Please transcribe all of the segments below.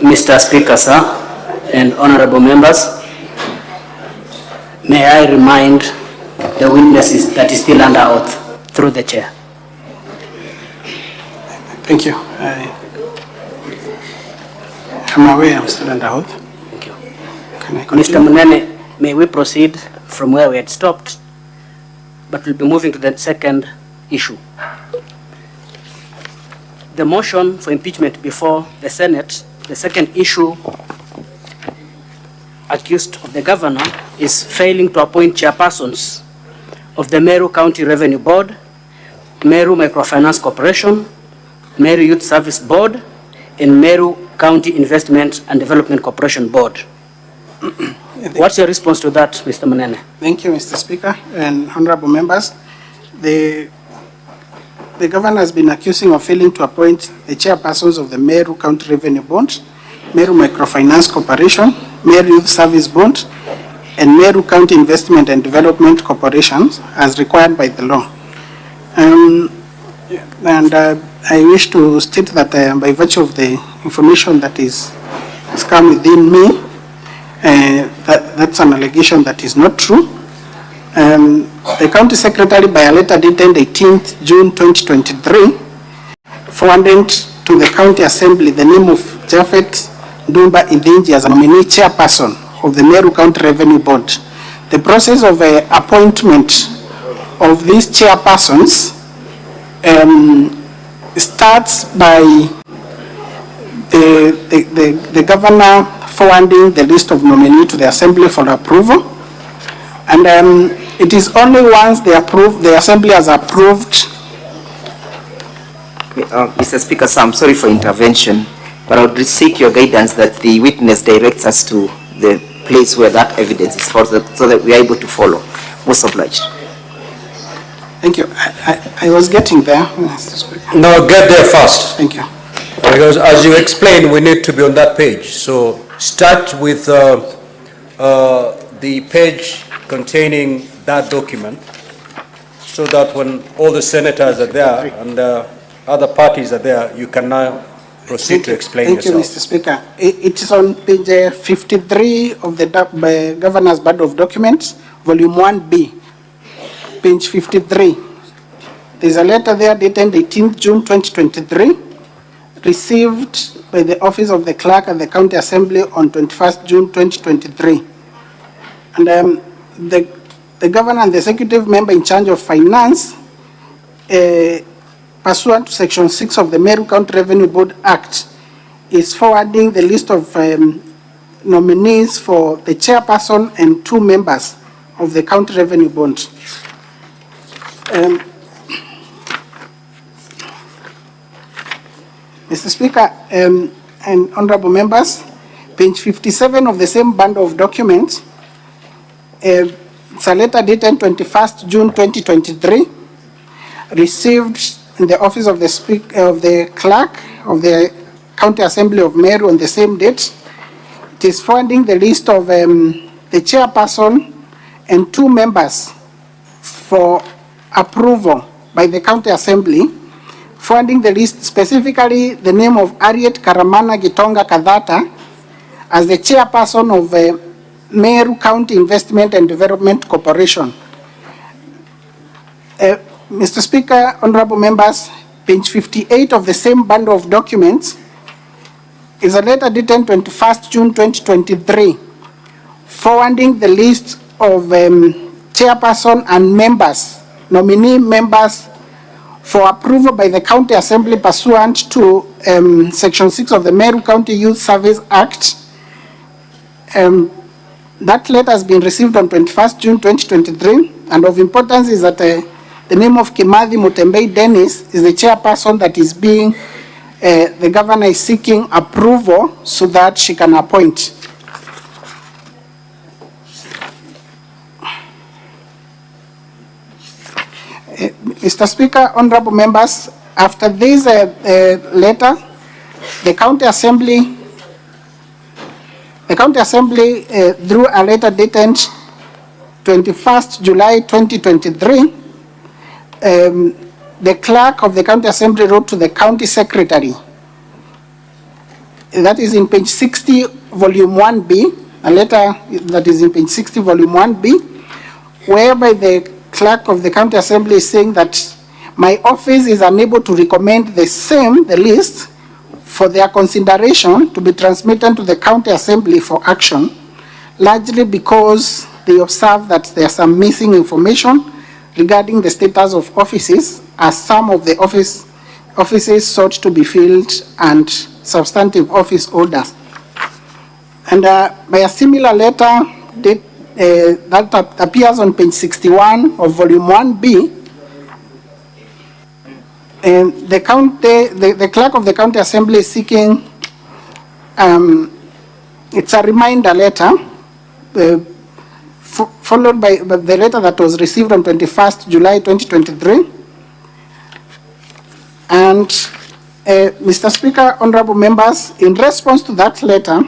Mr. Speaker, sir, and honorable members, may I remind the witnesses that is still under oath through the chair. Thank you. I'm aware I'm still under oath. Thank you. Can I continue? Mr. Munene, may we proceed from where we had stopped, but we'll be moving to the second issue. The motion for impeachment before the Senate, the second issue accused of the governor is failing to appoint chairpersons of the Meru County Revenue Board, Meru Microfinance Corporation, Meru Youth Service Board, and Meru County Investment and Development Corporation Board. What's your response to that, Mr. Munene? Thank you, Mr. Speaker and honorable members. The governor has been accusing of failing to appoint the chairpersons of the Meru County Revenue Board, Meru Microfinance Corporation, Meru Youth Service Board, and Meru County Investment and Development Corporations as required by the law. I wish to state that by virtue of the information that has come within me, that's an allegation that is not true. The County Secretary, by a letter dated 18th June 2023, forwarded to the County Assembly the name of Japhet Dumba Indinji as a nominee chairperson of the Meru County Revenue Board. The process of appointment of these chairpersons starts by the governor forwarding the list of nominees to the Assembly for approval. And it is only once the Assembly has approved. Mr. Speaker, sir, I'm sorry for intervention, but I would seek your guidance that the witness directs us to the place where that evidence is for, so that we are able to follow. Most obliged. Thank you. I was getting there, Mr. Speaker. No, get there first. Thank you. Because as you explained, we need to be on that page. So start with the page containing that document, so that when all the senators are there and other parties are there, you can now proceed to explain yourself. Thank you, Mr. Speaker. It is on page 53 of the Governor's Board of Documents, Volume 1B, page 53. There's a letter there dated 18th June 2023, received by the Office of the Clerk at the County Assembly on 21st June 2023. And the Governor and the Executive Member in charge of Finance, pursuant to Section 6 of the Meru County Revenue Board Act, is forwarding the list of nominees for the chairperson and 2 members of the County Revenue Board. Mr. Speaker and honorable members, page 57 of the same bundle of documents, it's a letter dated 21st June 2023, received in the office of the Clerk of the County Assembly of Meru on the same date. It is forwarding the list of the chairperson and 2 members for approval by the County Assembly, forwarding the list, specifically the name of Harriet Karamana Gitonga Kadhata as the chairperson of Meru County Investment and Development Corporation. Mr. Speaker, honorable members, page 58 of the same bundle of documents is a letter dated 21st June 2023, forwarding the list of chairperson and members, nominee members, for approval by the County Assembly pursuant to Section 6 of the Meru County Youth Service Act. That letter has been received on 21st June 2023, and of importance is that the name of Kimathi Mutembei Dennis is the chairperson that is being, the governor is seeking approval so that she can appoint. Mr. Speaker, honorable members, after this letter, the County Assembly drew a letter dated 21st July 2023. The clerk of the County Assembly wrote to the County Secretary that is in page 60, volume 1B, a letter that is in page 60, volume 1B, whereby the clerk of the county assembly is saying that my office is unable to recommend the list, for their consideration to be transmitted to the county assembly for action, largely because they observe that there are some missing information regarding the status of offices, as some of the offices sought to be filled and substantive office holders. And by a similar letter that appears on page 61 of volume 1B, and the clerk of the county assembly is seeking, it's a reminder letter, followed by the letter that was received on 21st July 2023. And Mr. Speaker, honorable members, in response to that letter,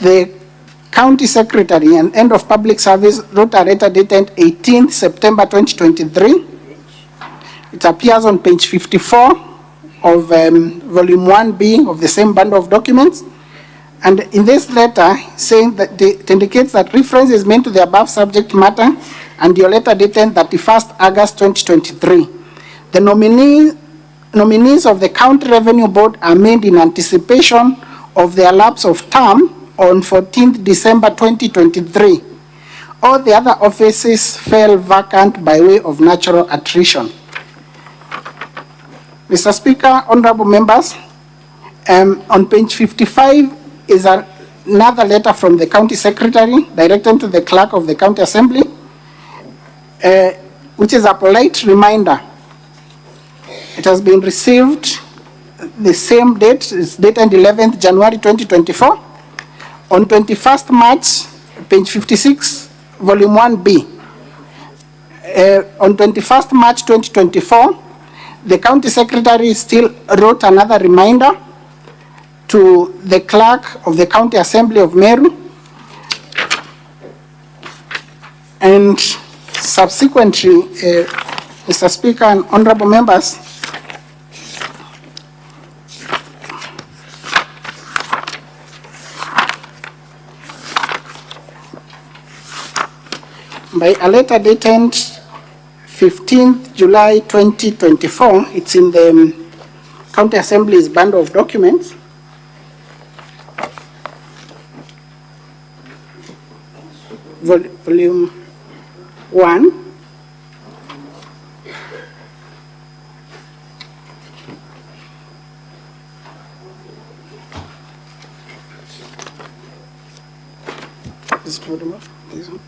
the county secretary and end of public service wrote a letter dated 18th September 2023. It appears on page 54 of volume 1B of the same bundle of documents. And in this letter, saying that it indicates that reference is made to the above subject matter and your letter dated 31st August 2023. The nominees of the County Revenue Board are made in anticipation of their lapse of term on 14th December 2023. All the other offices fell vacant by way of natural attrition. Mr. Speaker, honorable members, on page 55 is another letter from the county secretary directed to the clerk of the county assembly, which is a polite reminder. It has been received the same date, it's dated 11th January 2024. On 21st March, page 56, volume 1B. On 21st March 2024, the county secretary still wrote another reminder to the clerk of the county assembly of Meru, and subsequently, Mr. Speaker and honorable members, by a letter dated 15th July 2024, it's in the County Assembly's bundle of documents. Volume 1. This one.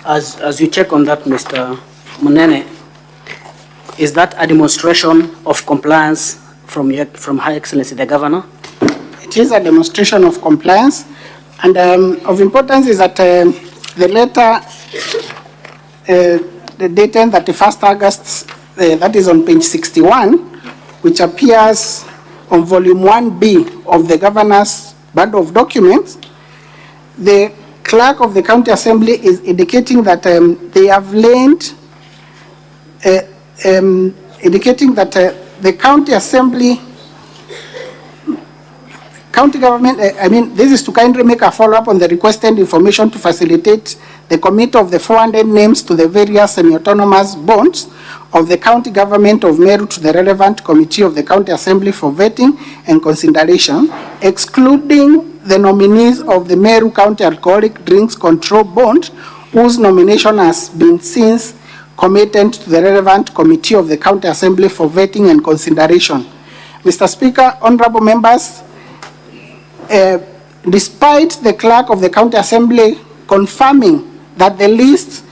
As you check on that, Mr. Munene, is that a demonstration of compliance from High Excellency the Governor? It is a demonstration of compliance, and of importance is that the letter dated 31st August, that is on page 61, which appears on volume 1B of the Governor's bundle of documents, the clerk of the county assembly is indicating that they have learned, indicating that the county assembly, county government, this is to kindly make a follow-up on the requested information to facilitate the committee of the 400 names to the various semi-autonomous bonds of the county government of Meru to the relevant committee of the county assembly for vetting and consideration, excluding the nominees of the Meru County Alcoholic Drinks Control Board, whose nomination has been since committed to the relevant committee of the county assembly for vetting and consideration. Mr. Speaker, honorable members, despite the clerk of the county assembly confirming that the list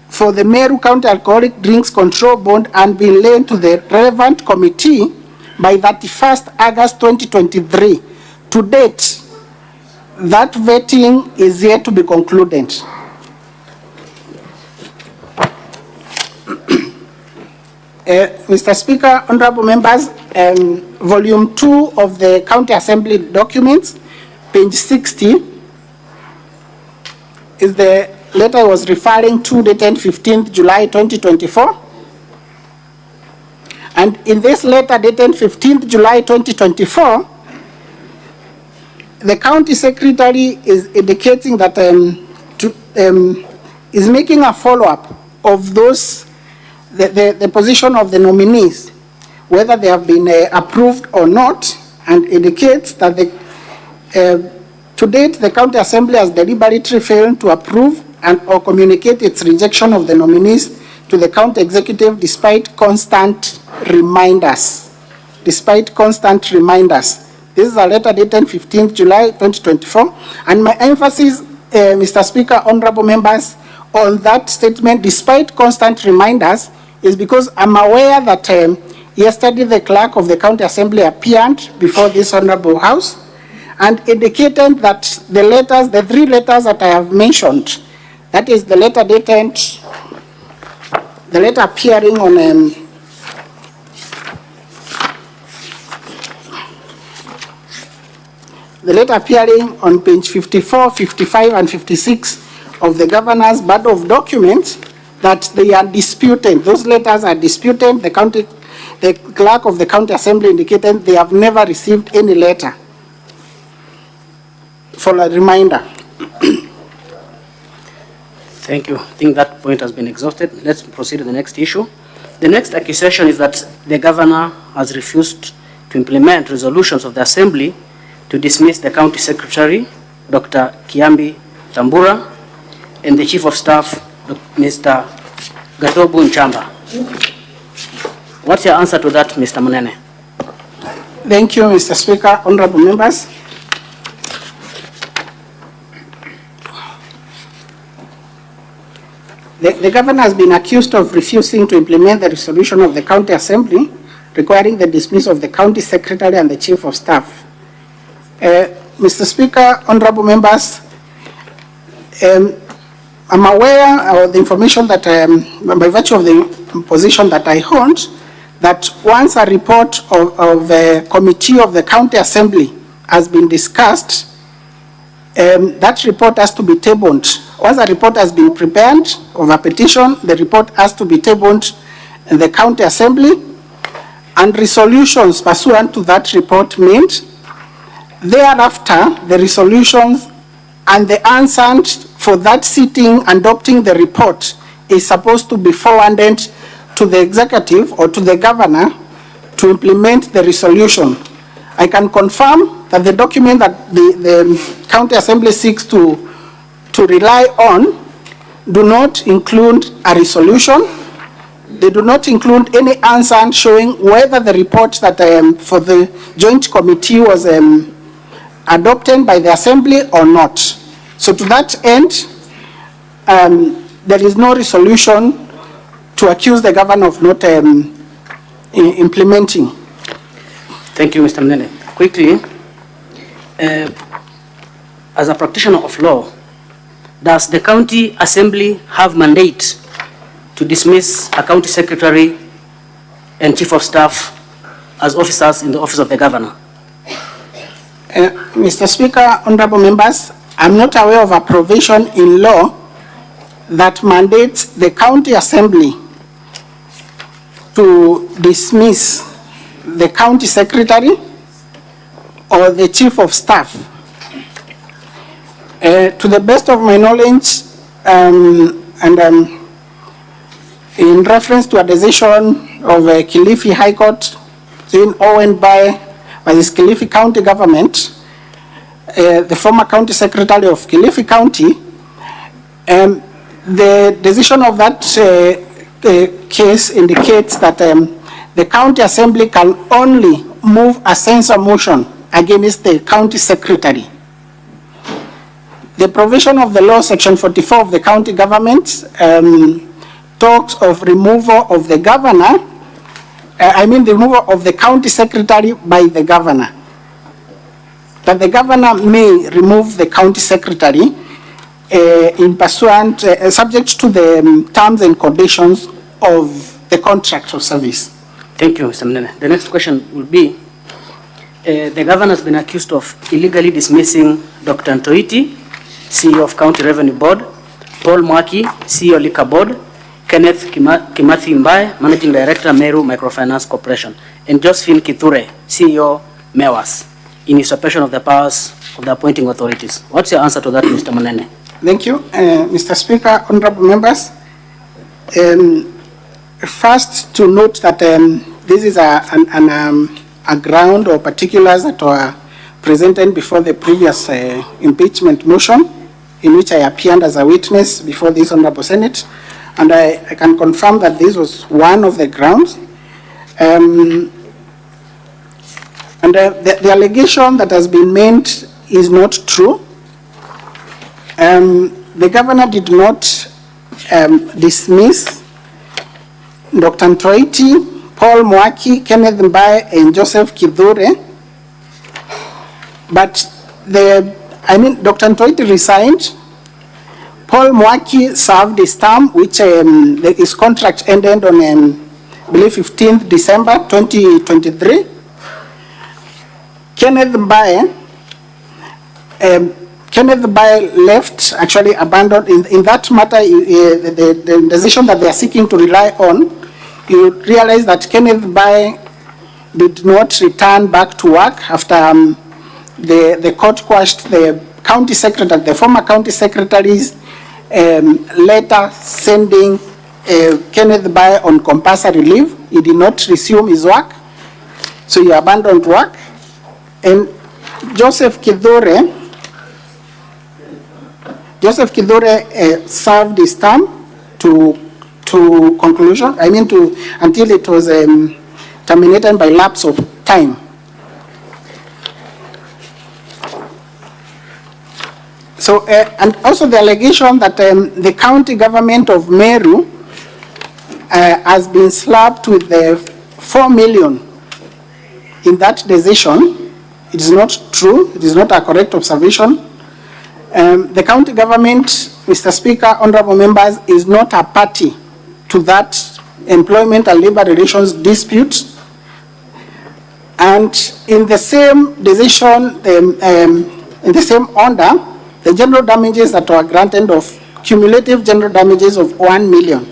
for the Meru County Alcoholic Drinks Control Board and been laid to the relevant committee by 31st August 2023, to date, that vetting is yet to be concluded. Mr. Speaker, honorable members, volume 2 of the County Assembly documents, page 60, is the letter I was referring to, dated 15th July 2024. And in this letter dated 15th July 2024, the county secretary is indicating that is making a follow-up of those, the position of the nominees, whether they have been approved or not, and indicates that to date the county assembly has deliberately failed to approve and or communicate its rejection of the nominees to the county executive despite constant reminders. Despite constant reminders. This is a letter dated 15th July 2024, and my emphasis, Mr. Speaker, honorable members, on that statement, despite constant reminders, is because I'm aware that yesterday the clerk of the county assembly appeared before this honorable house and indicated that the letters, the three letters that I have mentioned, that is the letter dated, the letter appearing on the letter appearing on page 54, 55, and 56 of the governor's body of documents, that they are disputed. Those letters are disputed. The clerk of the county assembly indicated they have never received any letter for a reminder. Thank you. I think that point has been exhausted. Let's proceed to the next issue. The next accusation is that the governor has refused to implement resolutions of the assembly to dismiss the county secretary, Dr. Kiambi Tambura, and the chief of staff, Mr. Gatobu Nchamba. What's your answer to that, Mr. Munene? Thank you, Mr. Speaker, honorable members. The governor has been accused of refusing to implement the resolution of the county assembly requiring the dismissal of the county secretary and the chief of staff. Mr. Speaker, honorable members, I'm aware of the information that, by virtue of the position that I hold, that once a report of the committee of the county assembly has been discussed, that report has to be tabled. Once a report has been prepared of a petition, the report has to be tabled in the county assembly, and resolutions pursuant to that report made. Thereafter, the resolutions and the answers for that sitting adopting the report is supposed to be forwarded to the executive or to the governor to implement the resolution. I can confirm that the document that the county assembly seeks to rely on do not include a resolution. They do not include any answer showing whether the report that for the joint committee was adopted by the assembly or not. So to that end, there is no resolution to accuse the governor of not implementing. Thank you, Mr. Munene. Quickly, as a practitioner of law, does the county assembly have mandate to dismiss a county secretary and chief of staff as officers in the office of the governor? Mr. Speaker, honorable members, I'm not aware of a provision in law that mandates the county assembly to dismiss the county secretary or the chief of staff. To the best of my knowledge, in reference to a decision of Kilifi High Court in Owen by the Kilifi County government, the former county secretary of Kilifi County, the decision of that case indicates that the county assembly can only move a censure motion against the county secretary. The provision of the law, section 44 of the county government, talks of removal of the governor, the removal of the county secretary by the governor. That the governor may remove the county secretary in pursuant, subject to the terms and conditions of the contract of service. Thank you, Mr. Munene. The next question will be, the governor has been accused of illegally dismissing Dr. Ntoiti CEO of County Revenue Board, Paul Mwaki, CEO Liquor Board, Kenneth Kimathi Mbae, Managing Director, Meru Microfinance Corporation, and Josephine Kithure, CEO, MEWAS, in usurpation of the powers of the appointing authorities. What's your answer to that, Mr. Munene? Thank you, Mr. Speaker, honorable members. First, to note that this is a ground or particulars that were presented before the previous impeachment motion, in which I appeared as a witness before this honorable Senate, and I can confirm that this was one of the grounds. And the allegation that has been made is not true. The governor did not dismiss Dr. Ntoiti, Paul Mwaki, Kenneth Mbae, and Joseph Kithure, but Dr. Ntoiti resigned. Paul Mwaki served his term, which his contract ended on, I believe, 15th December 2023. Kenneth Mbae left, actually abandoned. In that matter, the decision that they are seeking to rely on, you realize that Kenneth Mbae did not return back to work after the court quashed the county secretary, the former county secretary's letter sending Kenneth Mbae on compulsory leave. He did not resume his work, so he abandoned work. And Joseph Kithure served his term to conclusion, until it was terminated by lapse of time. So, and also the allegation that the county government of Meru has been slapped with the 4 million in that decision. It is not true. It is not a correct observation. The county government, Mr. Speaker, honorable members, is not a party to that employment and labor relations dispute. And in the same decision, in the same order, the general damages that were granted of cumulative general damages of 1 million.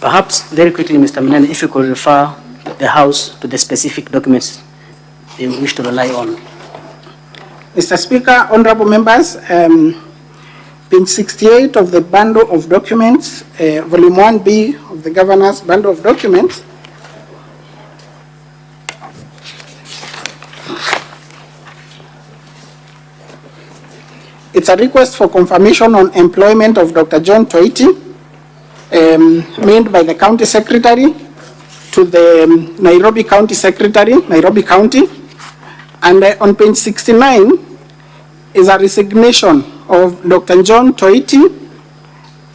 Perhaps very quickly, Mr. Munene, if you could refer the House to the specific documents they wish to rely on. Mr. Speaker, honorable members, page 68 of the bundle of documents, volume 1B of the governor's bundle of documents, it's a request for confirmation on employment of Dr. John Toiti, made by the county secretary to the Nairobi County Secretary, Nairobi County. And on page 69 is a resignation of Dr. John Toiti,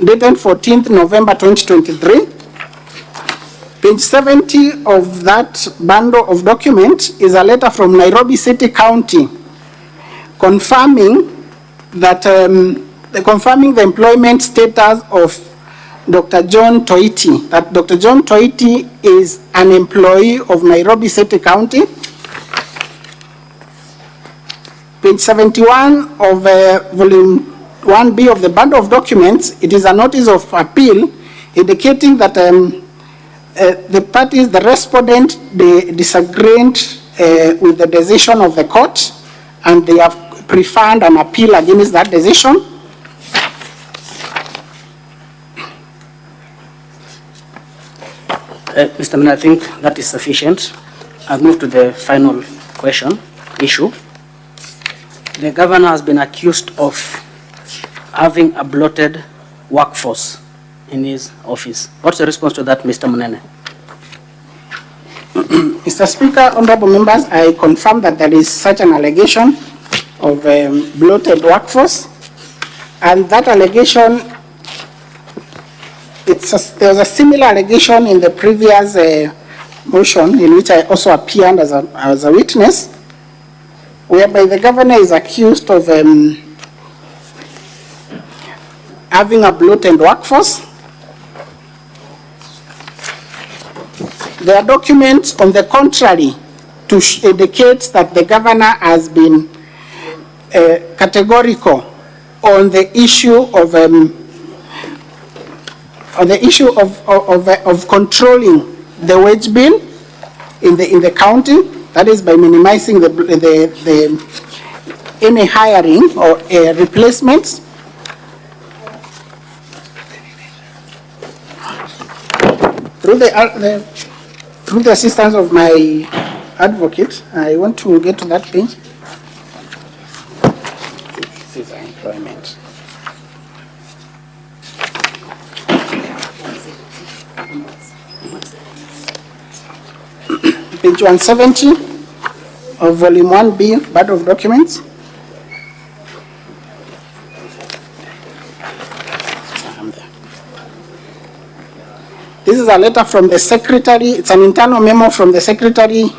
dated 14th November 2023. Page 70 of that bundle of documents is a letter from Nairobi City County confirming that confirming the employment status of Dr. John Toiti, that Dr. John Toiti is an employee of Nairobi City County. Page 71 of volume 1B of the bundle of documents, it is a notice of appeal indicating that the parties, the respondent, they disagreed with the decision of the court, and they have preferred an appeal against that decision. Mr. Munene, I think that is sufficient. I'll move to the final issue. The governor has been accused of having a bloated workforce in his office. What's the response to that, Mr. Munene? Mr. Speaker, honorable members, I confirm that there is such an allegation of bloated workforce, and that allegation, there was a similar allegation in the previous motion, in which I also appeared as a witness, whereby the governor is accused of having a bloated workforce. There are documents on the contrary to indicate that the governor has been categorical on the issue of controlling the wage bill in the county. That is by minimizing any hiring or replacements. Through the assistance of my advocate, I want to get to that page. This is employment. Page 170 of volume 1B, part of documents. This is a letter from the secretary. It's an internal memo from the secretary,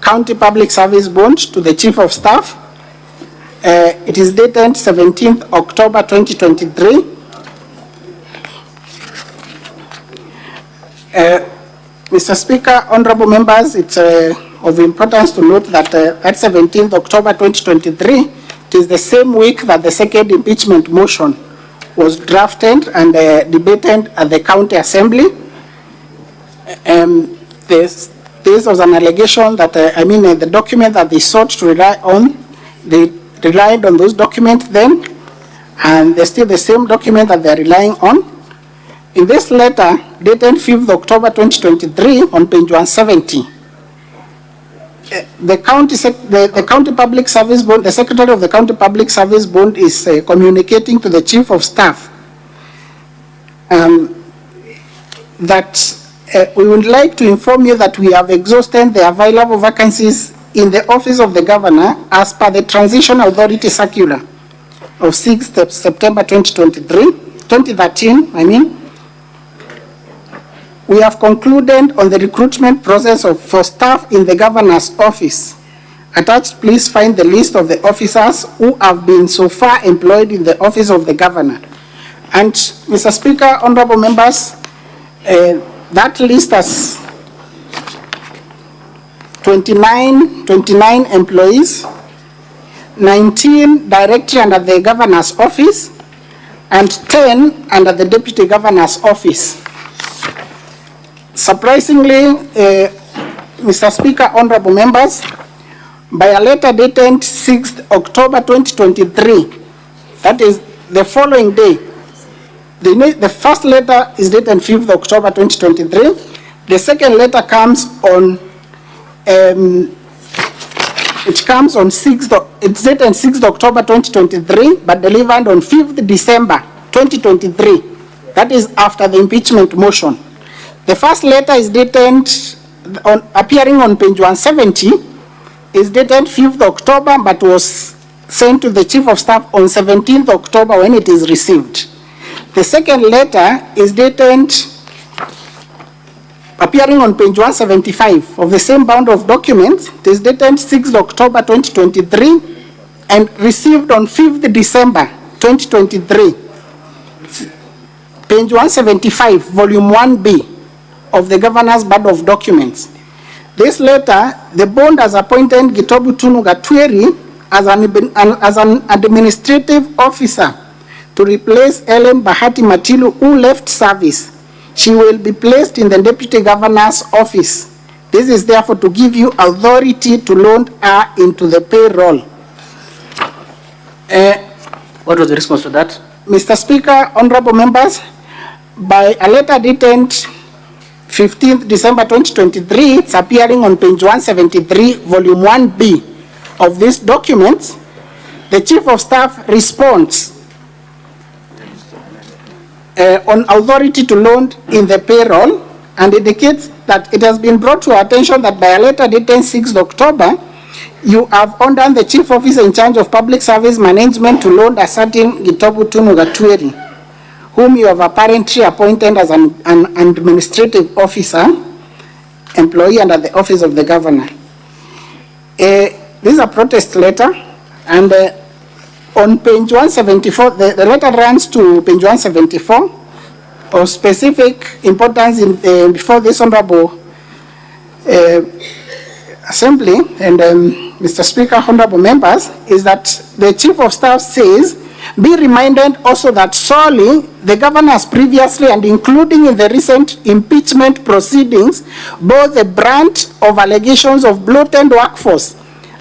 County Public Service Board, to the Chief of Staff. It is dated 17th October 2023. Mr. Speaker, honorable members, it's of importance to note that at 17th October 2023, it is the same week that the second impeachment motion was drafted and debated at the County Assembly. This was an allegation that, the document that they sought to rely on, they relied on those documents then, and they're still the same document that they're relying on. In this letter, dated 5th October 2023, on page 170, the County Public Service Board, the Secretary of the County Public Service Board is communicating to the Chief of Staff that we would like to inform you that we have exhausted the available vacancies in the office of the governor as per the Transition Authority Circular of 6th September 2013. We have concluded on the recruitment process for staff in the governor's office. Attached, please find the list of the officers who have been so far employed in the office of the governor. And Mr. Speaker, honorable members, that list has 29 employees, 19 directly under the governor's office, and 10 under the deputy governor's office. Surprisingly, Mr. Speaker, honorable members, by a letter dated 6th October 2023, that is the following day, the first letter is dated 5th October 2023. The second letter comes on, it's dated 6th October 2023, but delivered on 5th December 2023. That is after the impeachment motion. The first letter is dated, appearing on page 170, is dated 5th October, but was sent to the Chief of Staff on 17th October when it is received. The second letter is dated, appearing on page 175 of the same bundle of documents. It is dated 6th October 2023 and received on 5th December 2023. Page 175, volume 1B of the governor's bundle of documents. This letter, the bond has appointed Gitobu Tunu Gatweri as an administrative officer to replace Ellen Bahati Matilu, who left service. She will be placed in the deputy governor's office. This is therefore to give you authority to loan her into the payroll. What was the response to that? Mr. Speaker, honorable members, by a letter dated 15th December 2023, it's appearing on page 173, volume 1B of this document. The Chief of Staff responds on authority to loan in the payroll and indicates that it has been brought to our attention that by a letter dated 6th October, you have ordered the Chief Officer in charge of Public Service Management to loan a certain Gitobu Tunu Gatweri, whom you have apparently appointed as an administrative officer, employee under the office of the governor. This is a protest letter, and on page 174, the letter runs to page 174 of specific importance before this honorable Assembly and Mr. Speaker, honorable members, is that the Chief of Staff says, be reminded also that solely the governor has previously and including in the recent impeachment proceedings, both the brunt of allegations of bloated workforce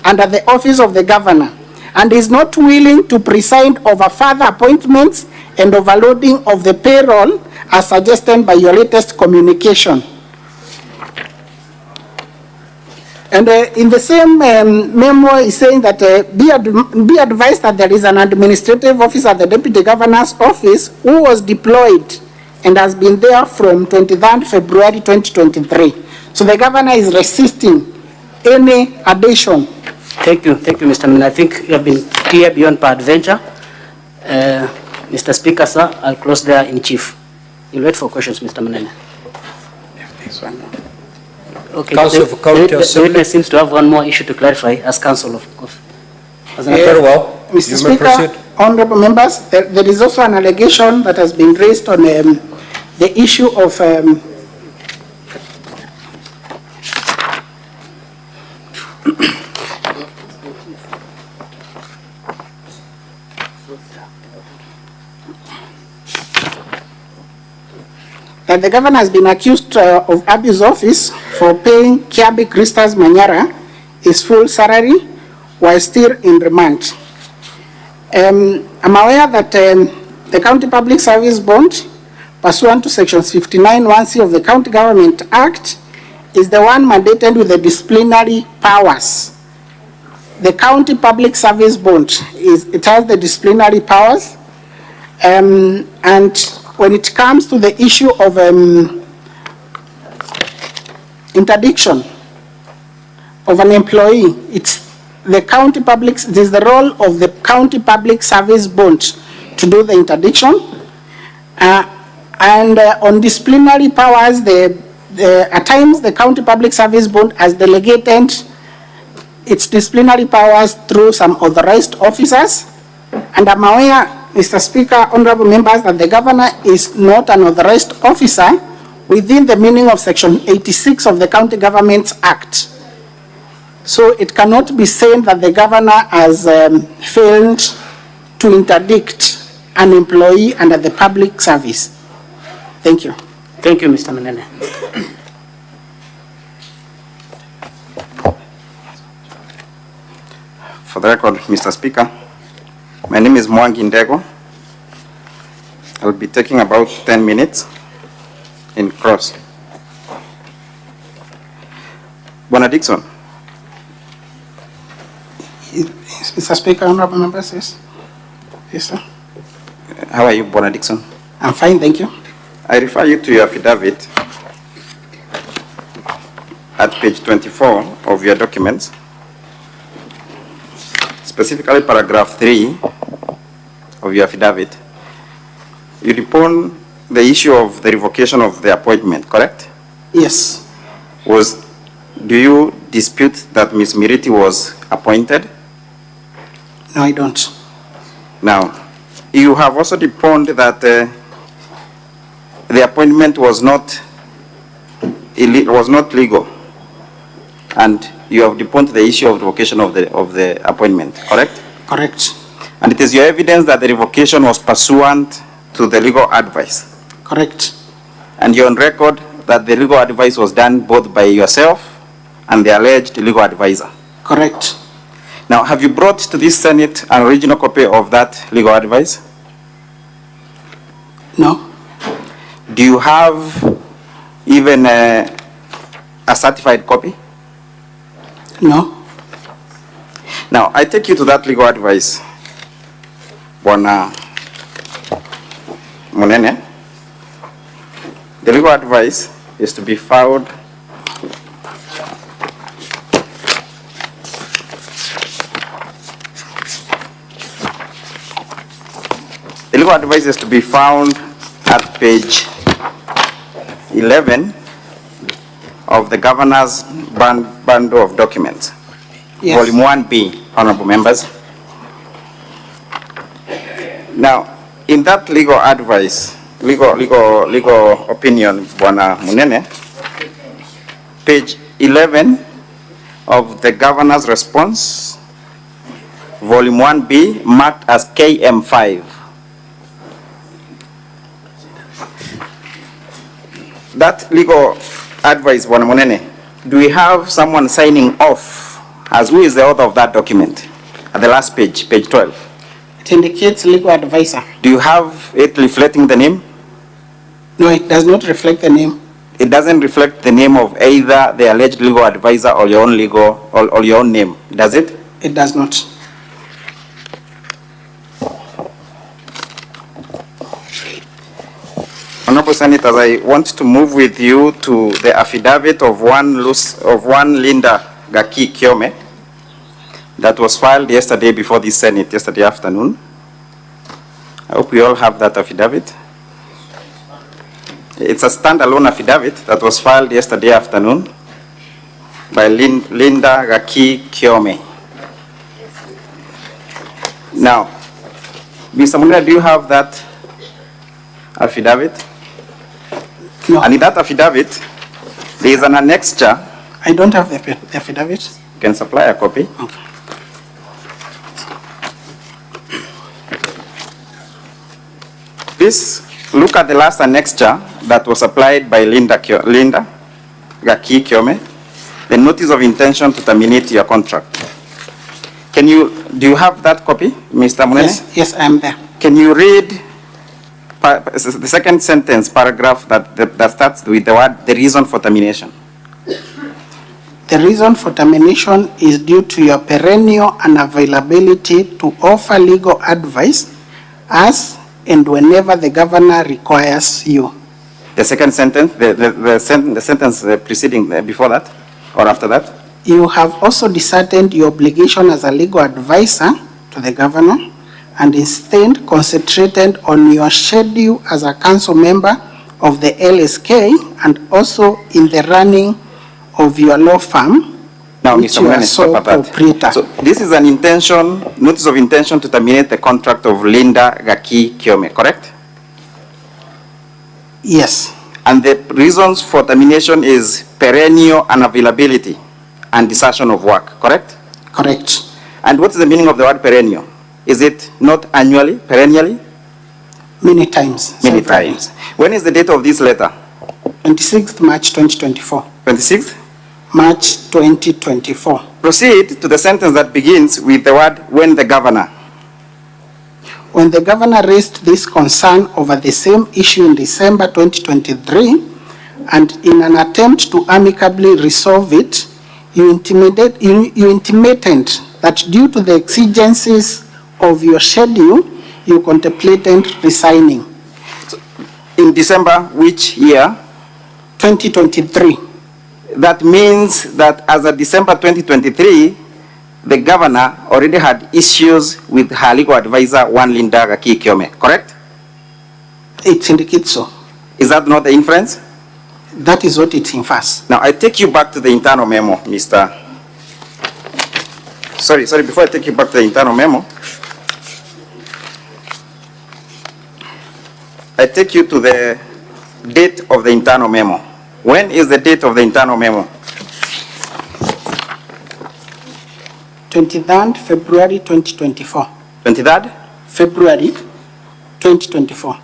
under the office of the governor, and is not willing to preside over further appointments and overloading of the payroll as suggested by your latest communication. And in the same memo is saying that be advised that there is an administrative officer at the Deputy Governor's office who was deployed and has been there from 23rd February 2023. So the governor is resisting any addition. Thank you, Mr. Munene. I think you have been clear beyond peradventure. Mr. Speaker, sir, I'll close there in chief. You'll wait for questions, Mr. Munene. Okay, Council for County the Assembly. witness seems to have one more issue to clarify as counsel of Very well. Mr. You may Speaker, proceed. honorable members, there is also an allegation that has been raised on the issue of that the governor has been accused of abuse office for paying Kiabi Christas Manyora his full salary while still in remand. I'm aware that the County Public Service Bond, pursuant to sections 59(1)(c) of the County Government Act, is the one mandated with the disciplinary powers. The County Public Service Bond, it has the disciplinary powers, and when it comes to the issue of interdiction of an employee, it is the role of the County Public Service Bond to do the interdiction. And on disciplinary powers, at times the County Public Service Bond has delegated its disciplinary powers through some authorized officers. And I'm aware, Mr. Speaker, honorable members, that the governor is not an authorized officer within the meaning of section 86 of the County Governments Act. So it cannot be said that the governor has failed to interdict an employee under the public service. Thank you. Thank you, Mr. Munene. For the record, Mr. Speaker, my name is Mwangaza. I'll be taking about 10 minutes in cross. Bwana Dixon. Mr. Speaker, honorable members, yes. Yes, sir. How are you, Bwana Dixon? I'm fine, thank you. I refer you to your affidavit at page 24 of your documents, specifically paragraph 3 of your affidavit. You report the issue of the revocation of the appointment, correct? Yes. Do you dispute that Ms. Miriti was appointed? No, I don't. Now, you have also deponed that the appointment was not legal, and you have deponed the issue of revocation of the appointment, correct? Correct. And it is your evidence that the revocation was pursuant to the legal advice. Correct. And you're on record that the legal advice was done both by yourself and the alleged legal advisor. Correct. Now, have you brought to this Senate an original copy of that legal advice? No. Do you have even a certified copy? No. Now, I take you to that legal advice, Bwana Munene. The legal advice is to be found at page 11 of the governor's bundle of documents. Yes. Volume 1B, honorable members. Now, in that legal advice, legal opinion, Bwana Munene, page 11 of the governor's response, volume 1B, marked as KM5. That legal advice, Bwana Munene, do we have someone signing off as who is the author of that document? At the last page, page 12. It indicates legal advisor. Do you have it reflecting the name? No, it does not reflect the name. It doesn't reflect the name of either the alleged legal advisor or your own legal or your own name, does it? It does not. Honorable Senators, I want to move with you to the affidavit of one Linda Gaki Kiome that was filed yesterday before the Senate, yesterday afternoon. I hope we all have that affidavit. It's a standalone affidavit that was filed yesterday afternoon by Linda Gaki Kiome. Now, Mr. Munira, do you have that affidavit? No. And in that affidavit, there is an annexure. I don't have the affidavit. You can supply a copy. Okay. Please look at the last annexure that was applied by Linda Gaki Kiome, the notice of intention to terminate your contract. Do you have that copy, Mr. Munene? Yes, I am there. Can you read the second sentence, paragraph that starts with the word, the reason for termination? The reason for termination is due to your perennial unavailability to offer legal advice as and whenever the governor requires you. The second sentence, the sentence preceding, before that, or after that? You have also discernigned your obligation as a legal advisor to the governor and instead concentrated on your schedule as a council member of the LSK and also in the running of your law firm. Now, which Mr. you are Munene, sole stop at proprietor. that. So this is an notice of intention to terminate the contract of Linda Gaki Kiome, correct? Yes. And the reasons for termination is perennial unavailability and desertion of work, correct? Correct. And what is the meaning of the word perennial? Is it not annually, perennially? Many times. Many several times. When is the date of this letter? 26th March 2024. 26th? March 2024. Proceed to the sentence that begins with the word, when the governor. When the governor raised this concern over the same issue in December 2023, and in an attempt to amicably resolve it, you intimated that due to the exigencies of your schedule, you contemplated resigning. So, in December, which year? 2023. That means that as of December 2023, the governor already had issues with her legal advisor, one Linda Gaki Kiome, correct? It indicates so. Is that not the inference? That is what it infers. Now, I take you back to the internal memo, Mr. Sorry, before I take you back to the internal memo, I take you to the date of the internal memo. When is the date of the internal memo? 23rd February 2024. 23rd? February 2024.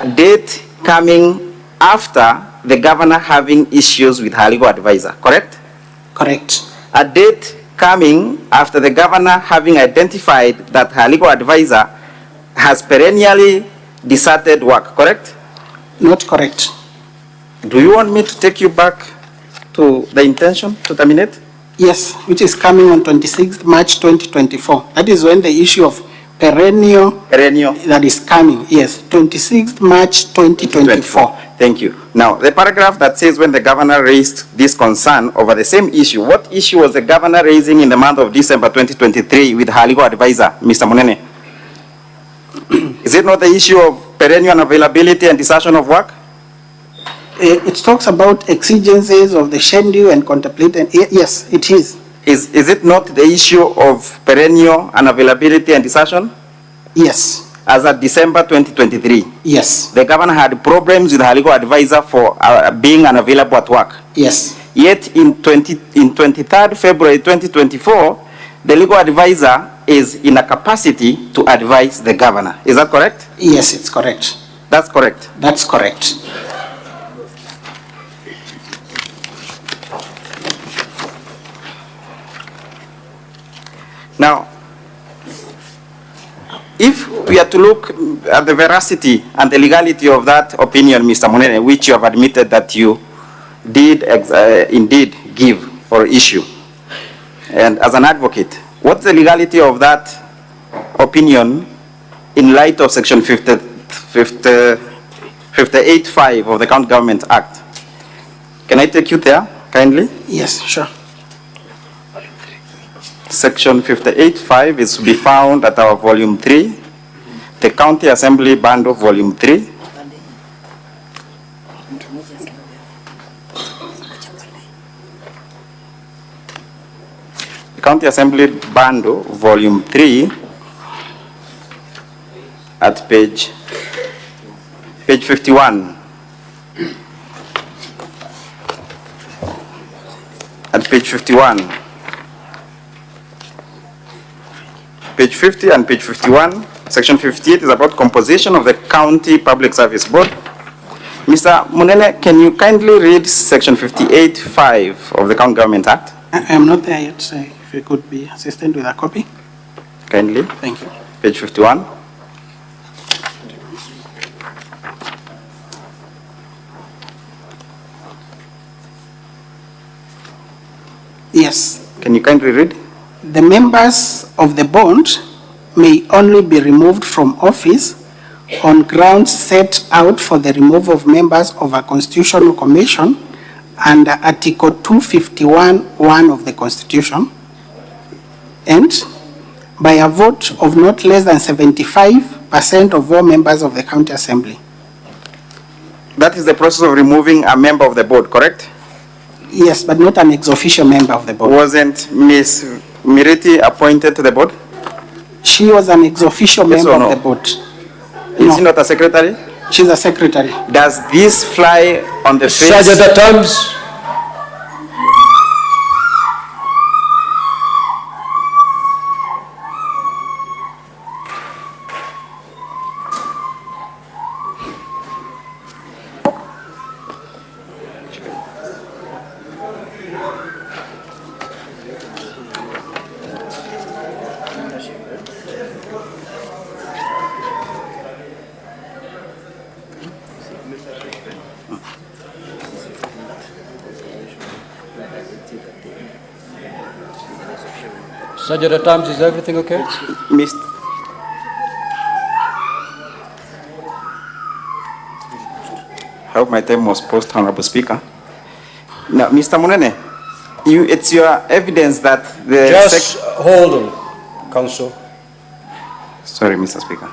A date coming after the governor having issues with her legal advisor, correct? Correct. A date coming after the governor having identified that her legal advisor has perennially deserted work, correct? Not correct. Do you want me to take you back to the intention to terminate? Yes, which is coming on 26th March 2024. That is when the issue of perennial that is coming. Yes, 26th March 2024. Thank you. Now, the paragraph that says when the governor raised this concern over the same issue, what issue was the governor raising in the month of December 2023 with her legal advisor, Mr. Munene? Is it not the issue of perennial unavailability and desertion of work? It talks about exigencies of the schedule and contemplating. Yes, it is. Is it not the issue of perennial unavailability and desertion? Yes. As of December 2023? Yes. The governor had problems with her legal advisor for being unavailable at work? Yes. Yet in 23rd February 2024, the legal advisor is in a capacity to advise the governor. Is that correct? Yes, it's correct. That's correct. That's correct. Now, if we are to look at the veracity and the legality of that opinion, Mr. Munene, which you have admitted that you did indeed give or issue, and as an advocate, what's the legality of that opinion in light of Section 58.5 of the County Government Act? Can I take you there, kindly? Yes, sure. Section 58.5 is to be found at our volume 3, the County Assembly Bundle, volume 3. The County Assembly Bundle, volume 3, at page 51. At page 51. Page 50 and page 51, section 58 is about composition of the County Public Service Board. Mr. Munene, can you kindly read section 58.5 of the County Government Act? I am not there yet, so if you could be assistant with a copy. Kindly. Thank you. Page 51. Yes. Can you kindly read? The members of the board may only be removed from office on grounds set out for the removal of members of a constitutional commission under Article 251(1) of the Constitution, and by a vote of not less than 75% of all members of the County Assembly. That is the process of removing a member of the board, correct? Yes, but not an ex-officio member of the board. Wasn't Ms. Miriti appointed to the board? She was an ex-officio Yes member or no? of the board. Is she not a secretary? She's a secretary. Does this fly on the face? Sergeant at arms. Sergeant at arms, is everything okay? Mr. I hope my time was post, Honorable Speaker. Now, Mr. Munene, it's your evidence that the... Just hold on, Council. Sorry, Mr. Speaker.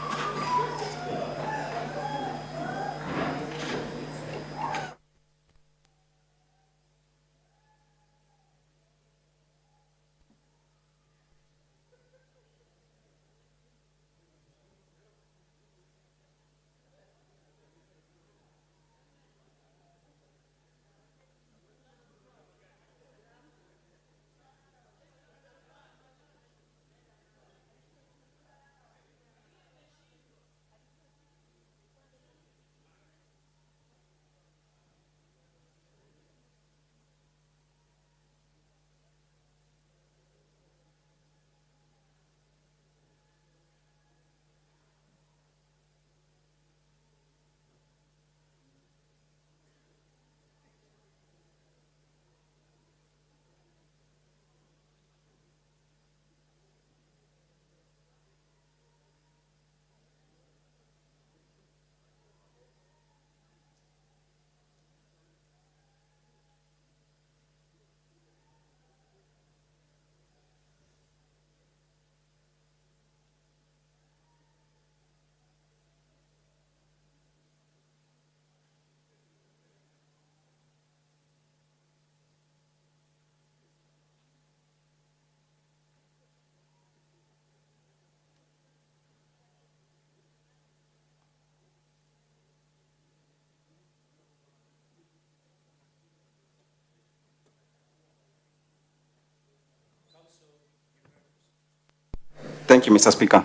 Thank you, Mr. Speaker.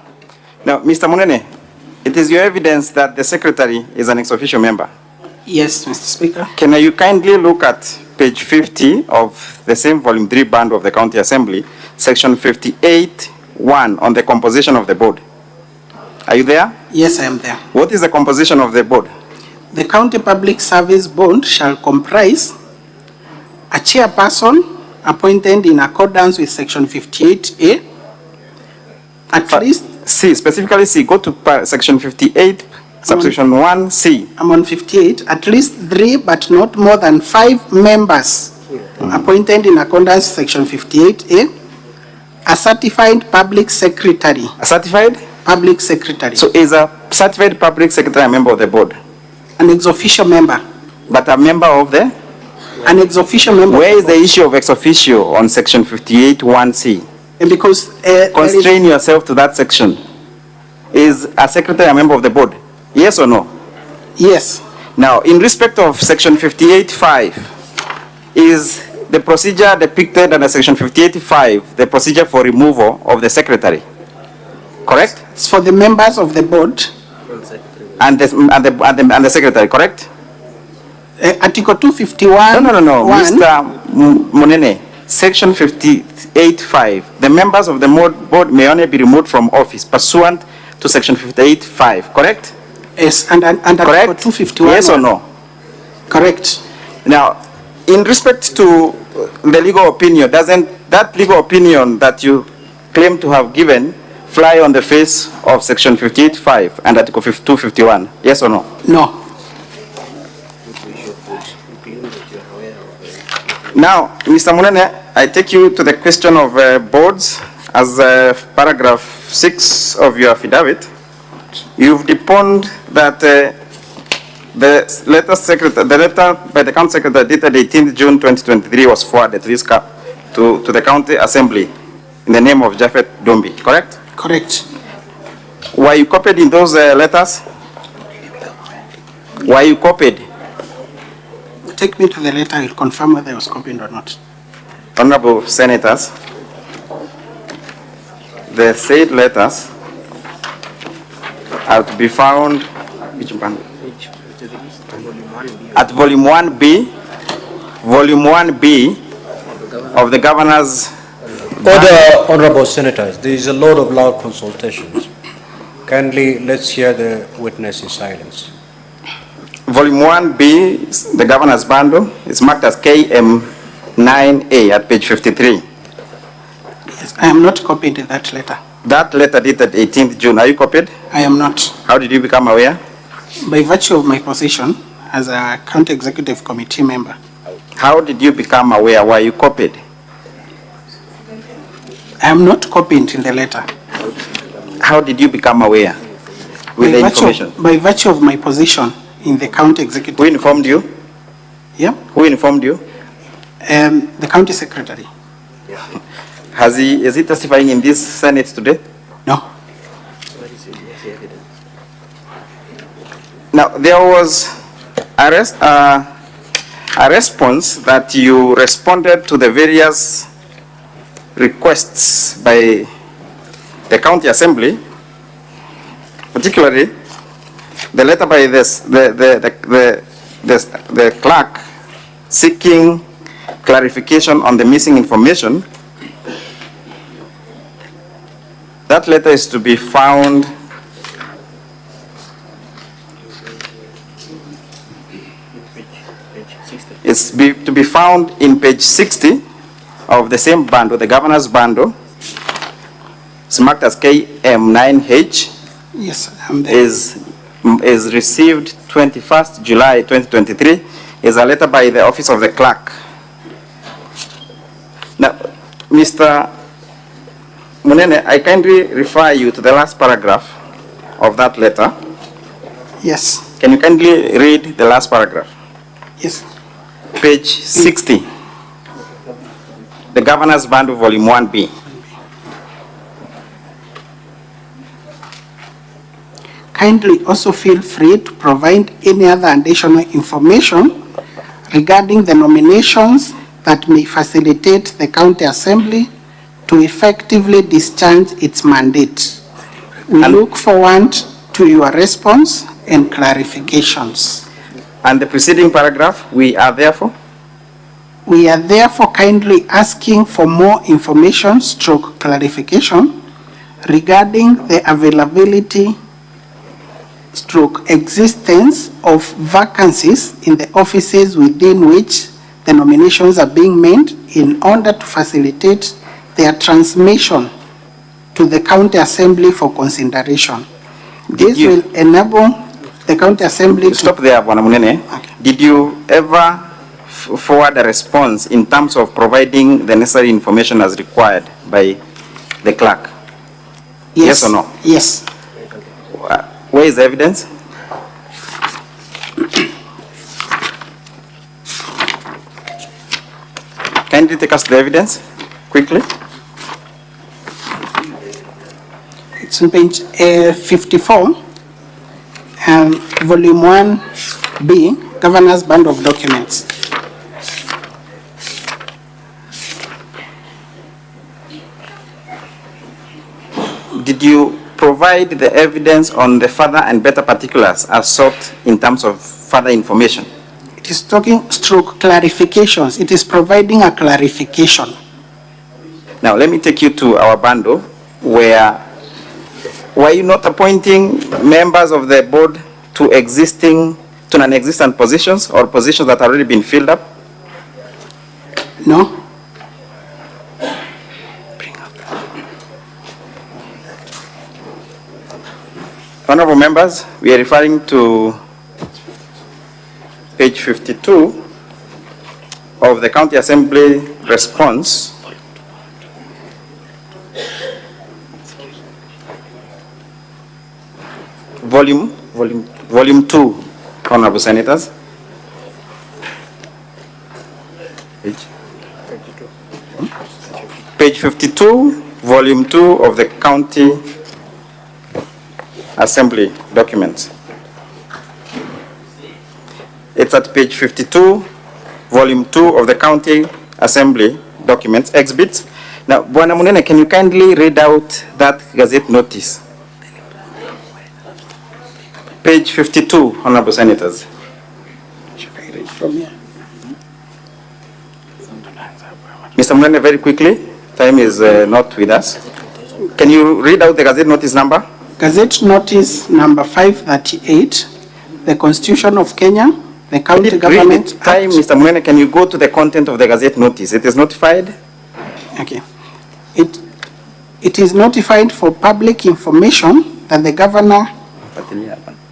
Now, Mr. Munene, it is your evidence that the secretary is an ex-officio member. Yes, Mr. Speaker. Can you kindly look at page 50 of the same volume 3 band of the County Assembly, section 58(1) on the composition of the board? Are you there? Yes, I am there. What is the composition of the board? The County Public Service Board shall comprise a chairperson appointed in accordance with section 58A, at least, C, specifically C, go to section 58, subsection 1C. I'm on 58, at least 3 but not more than 5 members appointed in accordance with section 58A, a certified public secretary. A certified? Public secretary. So is a certified public secretary a member of the board? An ex-officio member. But a member of the? An ex-officio member. Where is the issue of ex-officio on section 58(1)C? Because Constrain yourself to that section. Is a secretary a member of the board? Yes or no? yes, Now, in respect of section 58(5), is the procedure depicted under section 58(5) the procedure for removal of the secretary? Correct? it's for the members of the board. And the secretary, correct? Article 251. No. 1, Mr. Munene, section 58(5), the members of the board may only be removed from office pursuant to section 58(5), correct? Yes, and Article Correct? 251. Yes or no? Correct. Now, in respect to the legal opinion, doesn't that legal opinion that you claim to have given fly on the face of section 58(5) and article 251? Yes or no? No. Now, Mr. Munene, I take you to the question of boards as paragraph 6 of your affidavit. You've deponed that the letter by the county secretary dated 18th June 2023 was forwarded to the county assembly in the name of Japhet Dombi, correct? Correct. Were you copied in those letters? Were you copied? Take me to the letter, I'll confirm whether I was copied or not. Honorable Senators, the said letters are to be found at volume 1B of the governor's. Order, honorable senators. There is a lot of loud consultations. Kindly, let's hear the witness in silence. Volume 1B, the governor's bundle, is marked as KM9A at page 53. Yes, I am not copied in that letter. That letter dated 18th June, are you copied? I am not. How did you become aware? By virtue of my position as a county executive committee member. How did you become aware? Were you copied? I am not copied in the letter. How did you become aware with the information? By virtue of my position in the county executive. Who informed you? Yeah. Who informed you? The county secretary. Is he testifying in this Senate today? No. Now, there was a response that you responded to the various requests by the county assembly, particularly the letter by the clerk seeking clarification on the missing information. That letter is to be found to be found in page 60 of the same bundle, the governor's bundle. It's marked as KM9H. Yes, I'm there. Is received 21st July 2023. Is a letter by the office of the clerk. Now, Mr. Munene, I kindly refer you to the last paragraph of that letter. Yes. Can you kindly read the last paragraph? Yes. Page 60. The governor's bundle, volume 1B. Kindly also feel free to provide any other additional information regarding the nominations that may facilitate the county assembly to to effectively discharge its mandate. We look forward to your response and clarifications. And the preceding paragraph, we are therefore kindly asking for more information / clarification regarding the availability / existence of vacancies in the offices within which the nominations are being made in order to facilitate their transmission to the County Assembly for consideration. This will enable the County Assembly to... Stop there, Bwana Munene. Okay. Did you ever forward a response in terms of providing the necessary information as required by the clerk? Yes, Yes or no? Yes. Where is the evidence? Kindly take us the evidence, quickly. It's on page 54, volume 1B, Governor's Band of Documents. Did you provide the evidence on the further and better particulars as sought in terms of further information? It is talking / clarifications. It is providing a clarification. Now, let me take you to our bundle where were you not appointing members of the board to non-existent positions or positions that have already been filled up? No? Honorable members, we are referring to page 52 of the County Assembly response. Volume 2, Honorable Senators. Page 52, Volume 2 of the County Assembly documents. It's at page 52, Volume 2 of the County Assembly documents, exhibits. Now, Bwana Munene, can you kindly read out that Gazette notice? Page 52, Honorable Senators. Should I read from here? Mr. Munene, very quickly, time is not with us. Can you read out the Gazette notice number? Gazette notice number 538, the Constitution of Kenya, the County Government Time, Act. Mr. Munene, can you go to the content of the Gazette notice? It is notified. Okay. It is notified for public information that the Governor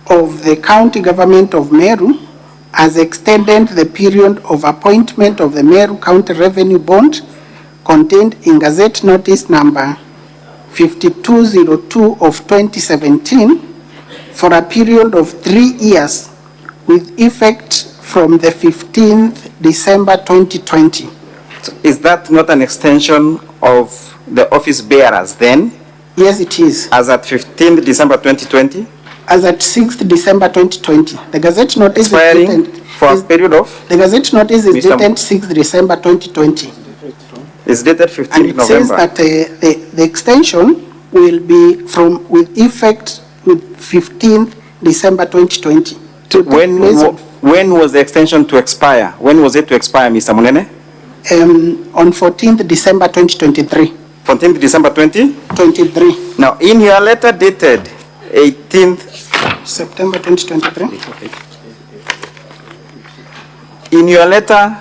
of the County Government of Meru has extended the period of appointment of the Meru County Revenue Bond contained in Gazette Notice number 5202 of 2017 for a period of 3 years with effect from the 15th December 2020. So is that not an extension of the office bearers then? Yes, it is. As at 15th December 2020? As at 6th December 2020. The Gazette Notice Expiring is dated, for a period of? The Gazette Notice is Mr. dated 6th December 2020. It's dated 15th And it November. says that the extension will be with effect with 15th December 2020. When was the extension to expire? When was it to expire, Mr. Munene? On 14th December 2023. 14th December 23. Now, in your letter dated 18th September 2023. In your letter,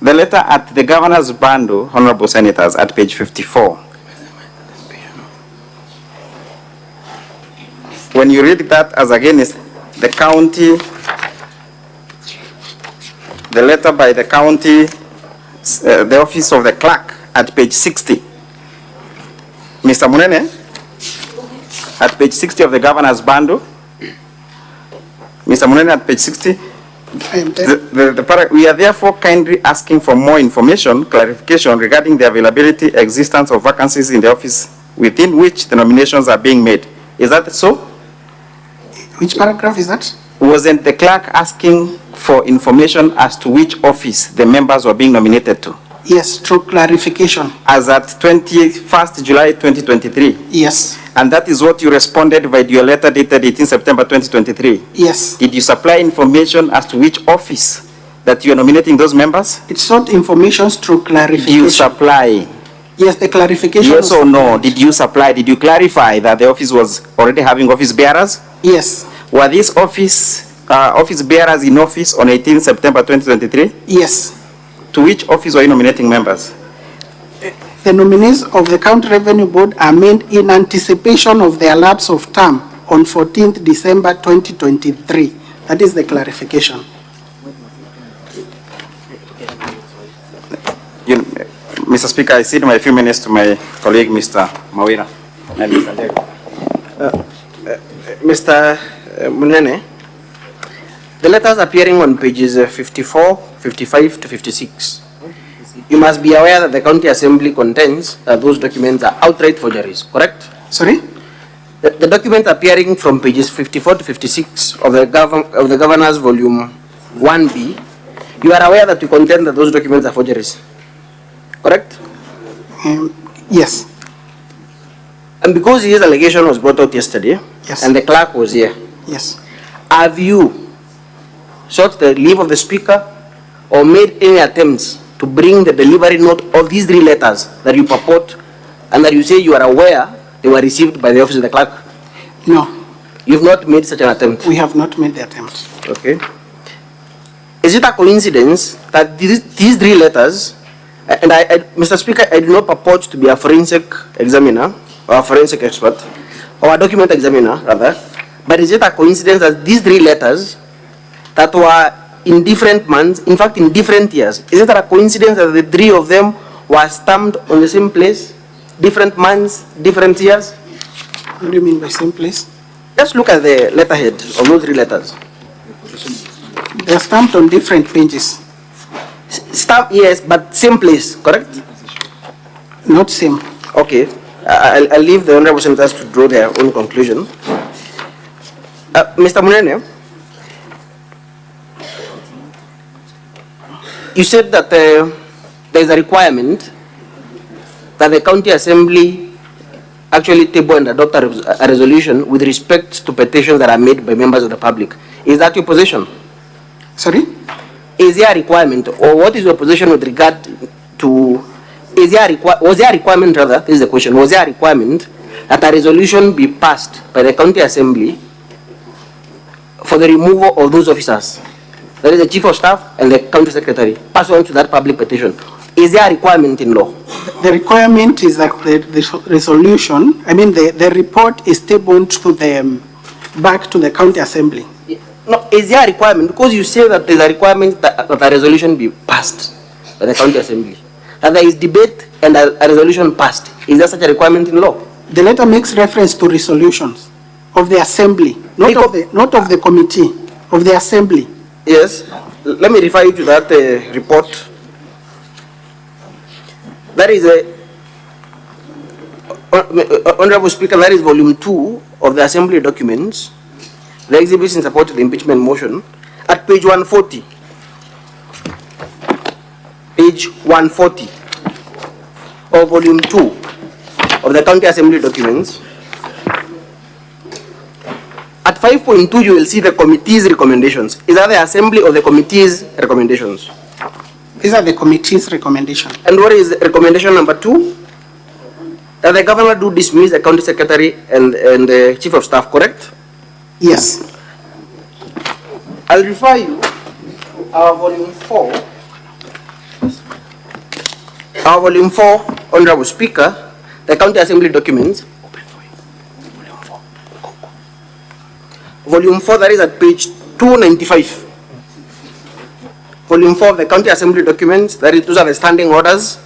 the letter at the Governor's bundle, Honorable Senators, at page 54. When you read that as against the county, the letter by the county, the office of the clerk at page 60. Mr. Munene, at page 60 of the Governor's bundle. Mr. Munene, at page 60. We are therefore kindly asking for more information, clarification regarding the availability, existence of vacancies in the office within which the nominations are being made. Is that so? Which paragraph is that? Wasn't the clerk asking for information as to which office the members were being nominated to? Yes, through clarification. As at 21st July 2023. Yes. And that is what you responded by your letter dated 18 September 2023. Yes. Did you supply information as to which office that you are nominating those members? It sought information through clarification. Did you supply? Yes, the clarification. Yes or no? Did you supply? Did you clarify that the office was already having office bearers? Yes. Were these office bearers in office on 18 September 2023? Yes. To which office were you nominating members? The nominees of the County Revenue Board are named in anticipation of their lapse of term on 14th December 2023. That is the clarification. Mr. Speaker, I cede my few minutes to my colleague, Mr. Kawira. And Mr. Diego. Mr. Munene, the letters appearing on pages 54, 55 to 56. You must be aware that the County Assembly contends that those documents are outright forgeries, correct? Sorry? The documents appearing from pages 54 to 56 of the Governor's Volume 1B, you are aware that you contend that those documents are forgeries, correct? Yes. And because his allegation was brought out yesterday, Yes. and the clerk was here, Yes. have you sought the leave of the Speaker or made any attempts to bring the delivery note of these 3 letters that you purport and that you say you are aware they were received by the office of the clerk? No, You've not made such an attempt. we have not made the attempt. Okay. Is it a coincidence that these 3 letters, and Mr. Speaker, I do not purport to be a forensic examiner or a forensic expert or a document examiner rather, but is it a coincidence that these 3 letters that were in different months, in fact in different years, is it a coincidence that the 3 of them were stamped on the same place, different months, different years? What do you mean by same place? Just look at the letterhead of those 3 letters. They are stamped on different pages. Stamp, yes, but same place, correct? Not same. Okay, I'll leave the honorable senators to draw their own conclusion. Mr. Munene, you said that there is a requirement that the County Assembly actually table and adopt a resolution with respect to petitions that are made by members of the public. Is that your position? Sorry? Is there a requirement, or what is your position with regard to, was there a requirement rather, this is the question, was there a requirement that a resolution be passed by the County Assembly for the removal of those officers? That is the Chief of Staff and the County Secretary, pursuant to that public petition. Is there a requirement in law? The requirement is that the resolution, the report is tabled to back to the County Assembly. No, is there a requirement? Because you say that there is a requirement that a resolution be passed by the County Assembly. That there is debate and a resolution passed. Is there such a requirement in law? The letter makes reference to resolutions of the Assembly, not of the committee, of the Assembly. Yes. Let me refer you to that report. That is Honorable Speaker, that is volume 2 of the Assembly documents, the exhibits in support of the impeachment motion, at page 140. Page 140 of volume 2 of the County Assembly documents. At 5.2, you will see the committee's recommendations. Is that the Assembly or the committee's recommendations? These are the committee's recommendations. And what is recommendation number 2? That the governor do dismiss the County Secretary and the Chief of Staff, correct? Yes. I'll refer you to our volume 4. Our volume 4, Honorable Speaker, the County Assembly documents. Volume 4, that is at page 295. Volume 4 of the County Assembly documents, that is, those are the standing orders.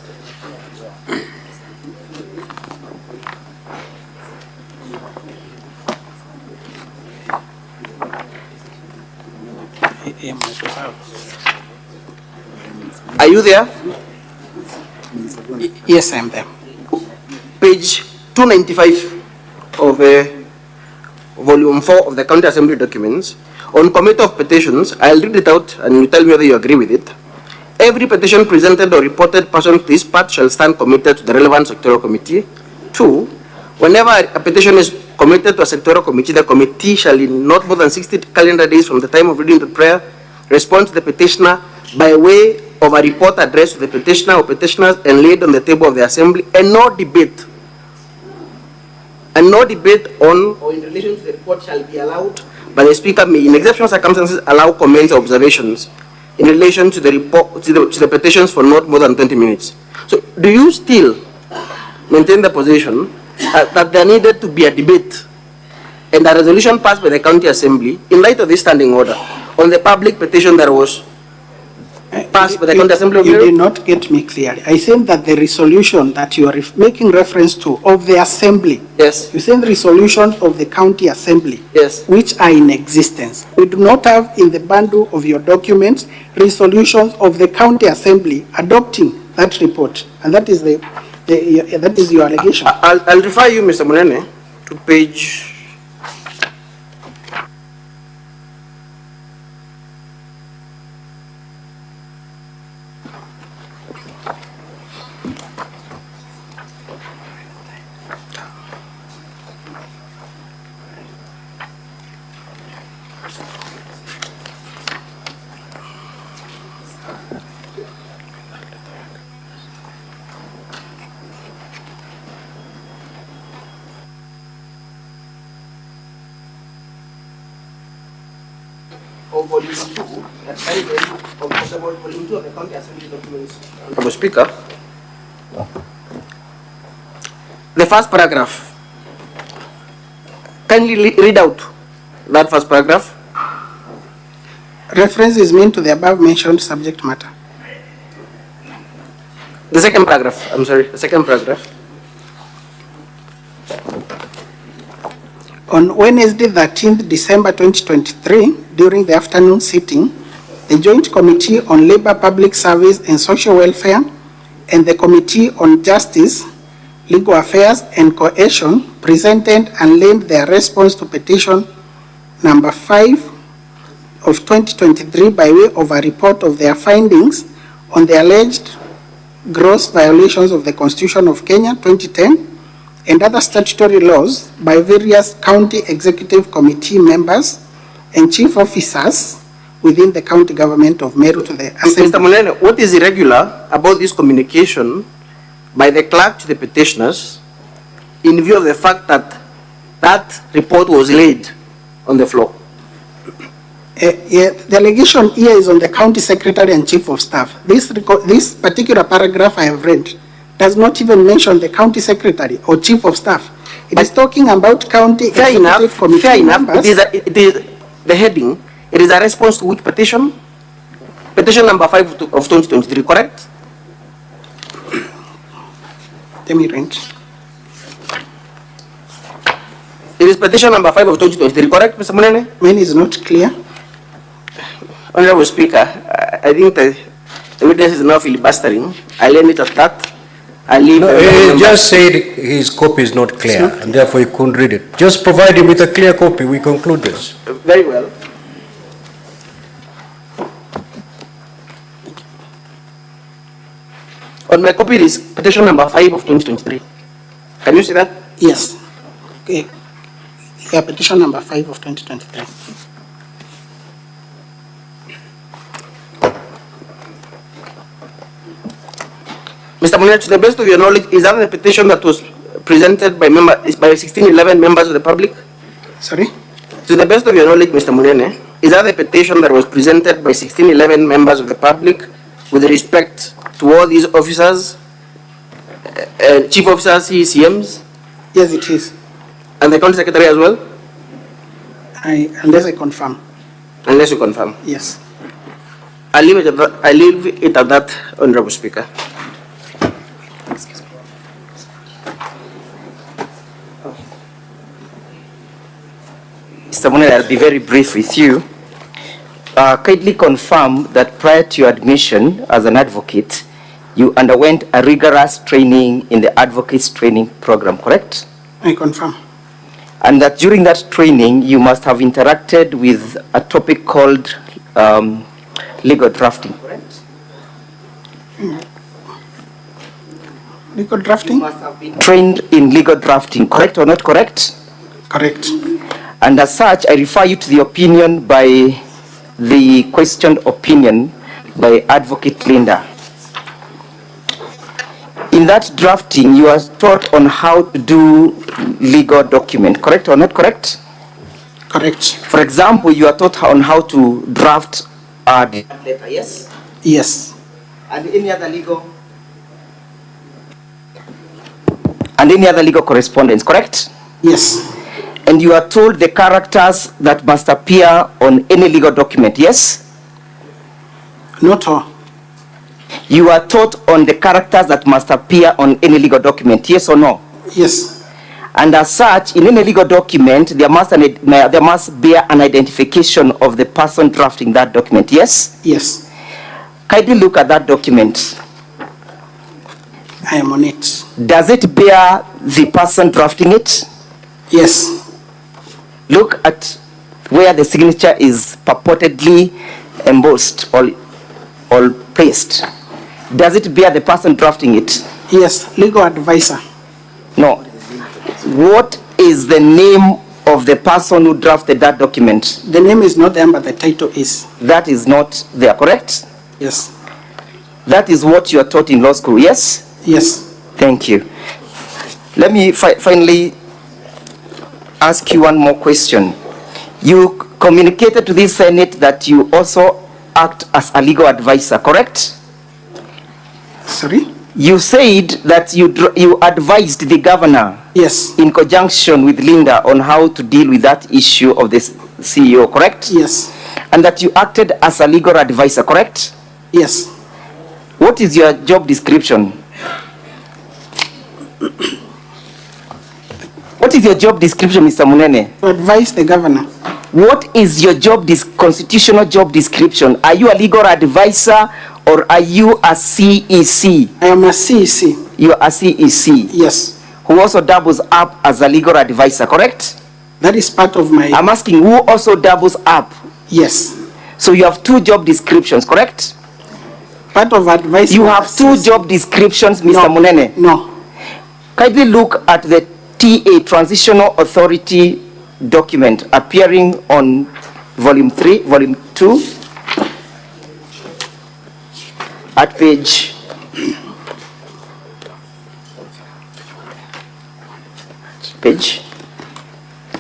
Are you there? Yes, I am there. Page 295 of volume 4 of the County Assembly documents. On Committee of Petitions, I'll read it out and you tell me whether you agree with it. every petition presented or reported pursuant to this part shall stand committed to the relevant sectorial committee. 2, whenever a petition is committed to a sectorial committee, the committee shall in not more than 60 calendar days from the time of reading the prayer respond to the petitioner by way of a report addressed to the petitioner or petitioners and laid on the table of the assembly, and no debate on or in relation to the report shall be allowed, but the speaker may in exceptional circumstances allow comments or observations in relation to the report to the petitions for not more than 20 minutes. So do you still maintain the position that there needed to be a debate and a resolution passed by the county assembly in light of this standing order on the public petition that was passed by the county assembly of You Meru? did not get me clearly. I think that the resolution that you are making reference to of the assembly, Yes. you said the resolution of the county assembly, Yes. which are in existence. We do not have in the bundle of your documents resolutions of the county assembly adopting that report, and that is that is your allegation. I'll refer you, Mr. Munene, to page. Of volume 2, that of volume 2 of the county assembly documents. Honorable Speaker, the first paragraph. Kindly read out that first paragraph. Reference is made to the above mentioned subject matter. The second paragraph. I'm sorry. The second paragraph. On Wednesday, 13th December 2023, during the afternoon sitting, the Joint Committee on Labor, Public Service and Social Welfare and the Committee on Justice, Legal Affairs and Cohesion presented and laid their response to petition number 5 of 2023 by way of a report of their findings on the alleged gross violations of the Constitution of Kenya 2010 and other statutory laws by various county executive committee members and chief officers within the county government of Meru to the assembly. Mr. Munene, what is irregular about this communication by the clerk to the petitioners in view of the fact that that report was laid on the floor? The allegation here is on the county secretary and chief of staff. This particular paragraph I have read does not even mention the county secretary or chief of staff. It is talking about county executive committee fair enough. members. It is the heading. It is a response to which petition? Petition number 5 of 2023, correct? Let me read. It is petition number 5 of 2023, correct, Mr. Munene? Mine is not clear. Honorable Speaker, I think the witness is now filibustering. I'll end it at that. I'll leave. No, he just said his copy is not clear, and therefore he couldn't read it. Just provide him with a clear copy. We conclude this. Very well. On my copy, it is petition number 5 of 2023. Can you see that? Yes. Okay. Yeah, petition number 5 of 2023. Mr. Munene, to the best of your knowledge, is that the petition that was presented by 1611 members of the public? Sorry? To the best of your knowledge, Mr. Munene, is that the petition that was presented by 1611 members of the public with respect to all these officers, chief officers, CECMs? Yes, it is. And the county secretary as well? Unless I confirm. Unless you confirm. Yes. I'll leave it at that, Honorable Speaker. Mr. Munene, I'll be very brief with you. Kindly confirm that prior to your admission as an advocate, you underwent a rigorous training in the advocates training program, correct? I confirm. And that during that training, you must have interacted with a topic called legal drafting, correct? Legal drafting? Must have been trained in legal drafting, correct or not correct? Correct. And as such, I refer you to the opinion by the questioned opinion by Advocate Linda. In that drafting, you are taught on how to do legal document, correct or not correct? Correct. For example, you are taught on how to draft a letter, yes? Yes. And any other legal correspondence, correct? Yes. And you are told the characters that must appear on any legal document, yes? Not all. You are taught on the characters that must appear on any legal document, yes or no? Yes. And as such, in any legal document, there must be an identification of the person drafting that document, yes? Yes. Kindly look at that document. I am on it. Does it bear the person drafting it? Yes. Look at where the signature is purportedly embossed or placed. Does it bear the person drafting it? Yes. Legal advisor. No. What is the name of the person who drafted that document? The name is not there, but the title is. That is not there, correct? Yes. That is what you are taught in law school, yes? Yes. Thank you. Let me finally ask you one more question. You communicated to the Senate that you also act as a legal advisor, correct? Sorry? You said that you advised the governor, Yes. in conjunction with Linda, on how to deal with that issue of the CEO, correct? Yes. And that you acted as a legal advisor, correct? Yes. What is your job description? What is your job description, Mr. Munene? To advise the governor. What is your constitutional job description? Are you a legal advisor or are you a CEC? I am a CEC. You are a CEC. Yes. Who also doubles up as a legal advisor, correct? That is part of my. I'm asking who also doubles up. Yes. So you have two job descriptions, correct? Part of advice. You have two job descriptions, Mr. Munene. No. Kindly look at the TA, Transitional Authority document appearing on volume 3, volume 2, at page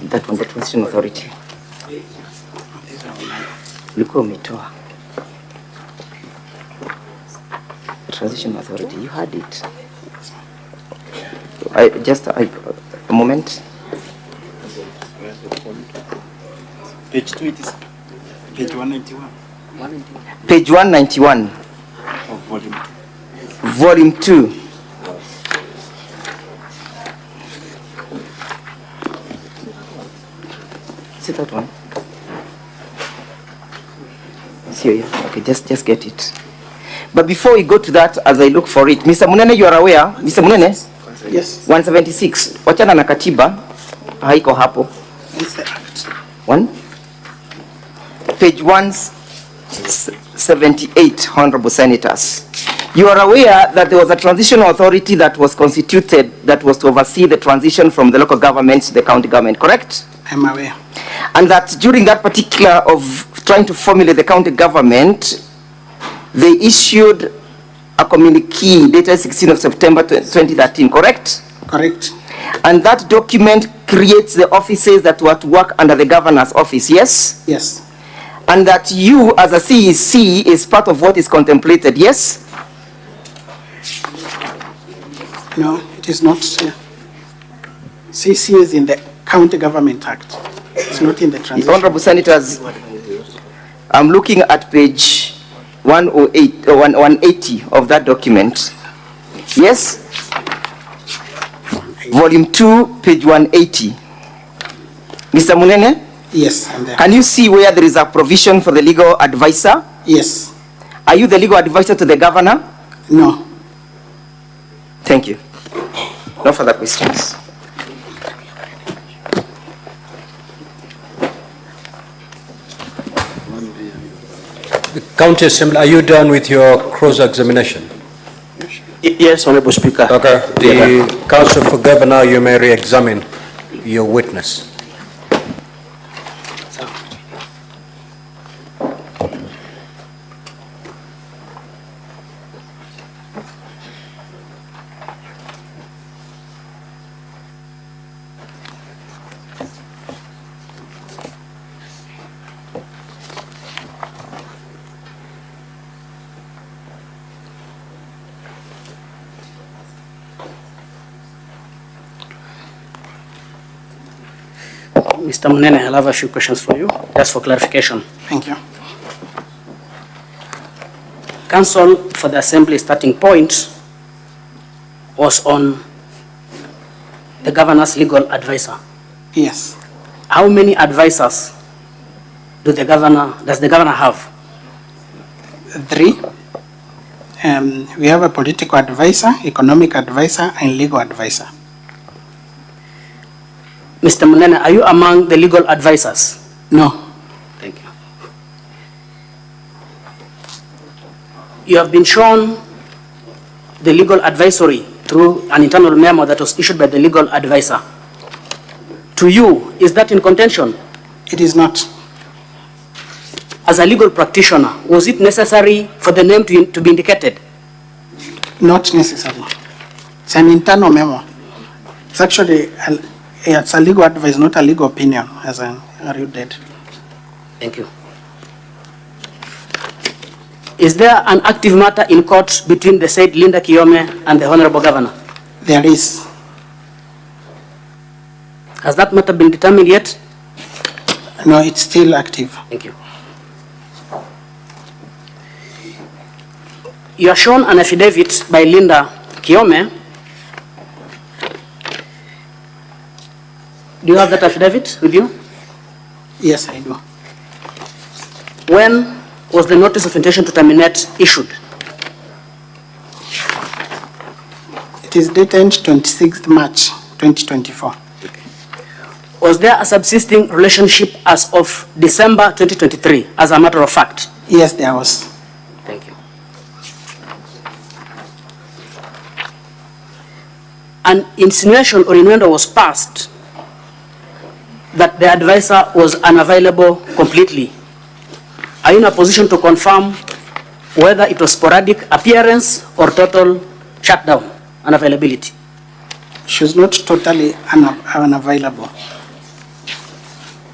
that one, the Transitional Authority. Look umetoa. Transitional Authority, you had it. A moment. Page 2, it is page 191. Page 191. Of volume 2. Volume 2. See that one? See here. Okay, just get it. But before we go to that, as I look for it, Mr. Munene, you are aware? Mr. Munene? Yes. 176. Wachana na katiba. Haiko hapo. It's the act. One. Page 178, Honorable Senators. You are aware that there was a transitional authority that was constituted that was to oversee the transition from the local government to the county government, correct? I'm aware. And that during that particular of trying to formulate the county government, they issued a communique dated 16th of September 2013, correct? Correct. And that document creates the offices that were to work under the governor's office, yes? Yes. And that you as a CEC is part of what is contemplated, yes? No, it is not. CC is in the County Government Act. It's not in the transition. Honorable Senators, I'm looking at page 108 or 180 of that document. Yes? Volume 2, page 180. Mr. Munene? Yes, I'm there. Can you see where there is a provision for the legal advisor? Yes. Are you the legal advisor to the governor? No. Thank you. No further questions. The County Assembly, are you done with your cross-examination? Yes, Honorable Speaker. Okay, the Council for Governor, you may re-examine your witness. Mr. Munene, I'll have a few questions for you, just for clarification. Thank you. Council for the Assembly starting point was on the governor's legal advisor. Yes. How many advisors does the governor have? 3. We have a political advisor, economic advisor, and legal advisor. Mr. Munene, are you among the legal advisors? No. Thank you. You have been shown the legal advisory through an internal memo that was issued by the legal advisor. To you, is that in contention? It is not. As a legal practitioner, was it necessary for the name to be indicated? Not necessary. It's an internal memo. It's actually it's a legal advice, not a legal opinion, as I argued. Thank you. Is there an active matter in court between the said Linda Kiome and the Honorable Governor? There is. Has that matter been determined yet? No, it's still active. Thank you. You are shown an affidavit by Linda Kiome. Do you have that affidavit with you? Yes, I do. When was the notice of intention to terminate issued? It is dated 26th March 2024. Was there a subsisting relationship as of December 2023, as a matter of fact? Yes, there was. Thank you. An insinuation or innuendo was passed that the advisor was unavailable completely. Are you in a position to confirm whether it was sporadic appearance or total shutdown, unavailability? She was not totally unavailable.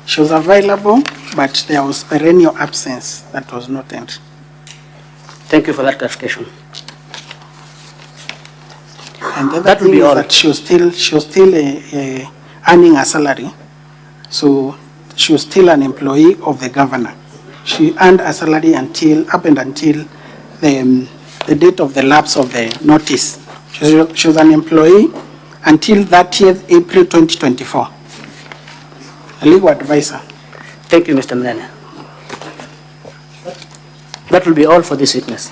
She was available, but there was perennial absence that was noted. Thank you for that clarification. And the other That will thing be is all. that she was still earning a salary, so she was still an employee of the governor. She earned a salary until the date of the lapse of the notice. She was an employee until 30th April 2024. A legal advisor. Thank you, Mr. Mnene. That will be all for this witness.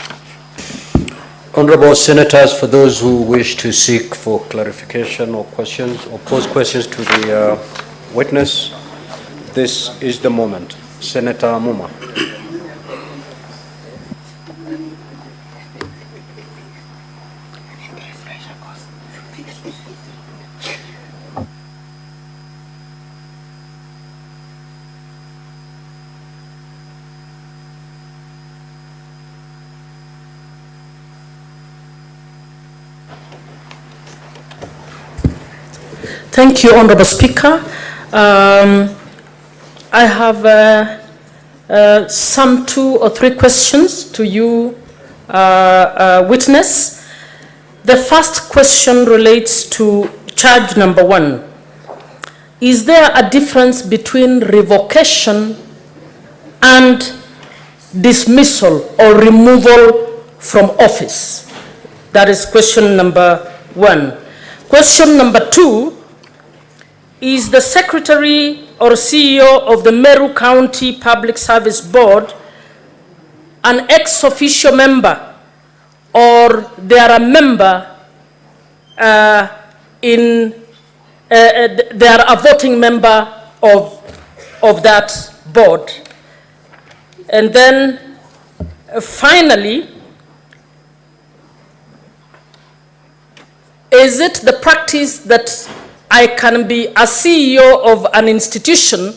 Honorable Senators, for those who wish to seek for clarification or questions or pose questions to the witness, this is the moment. Senator Muma. Thank you, Honorable Speaker. I have some 2 or 3 questions to you, witness. The first question relates to charge number 1. Is there a difference between revocation and dismissal or removal from office? That is question number 1. Question number 2. Is the Secretary or CEO of the Meru County Public Service Board an ex-officio member, or they are a member they are a voting member of that board? And then finally, is it the practice that I can be a CEO of an institution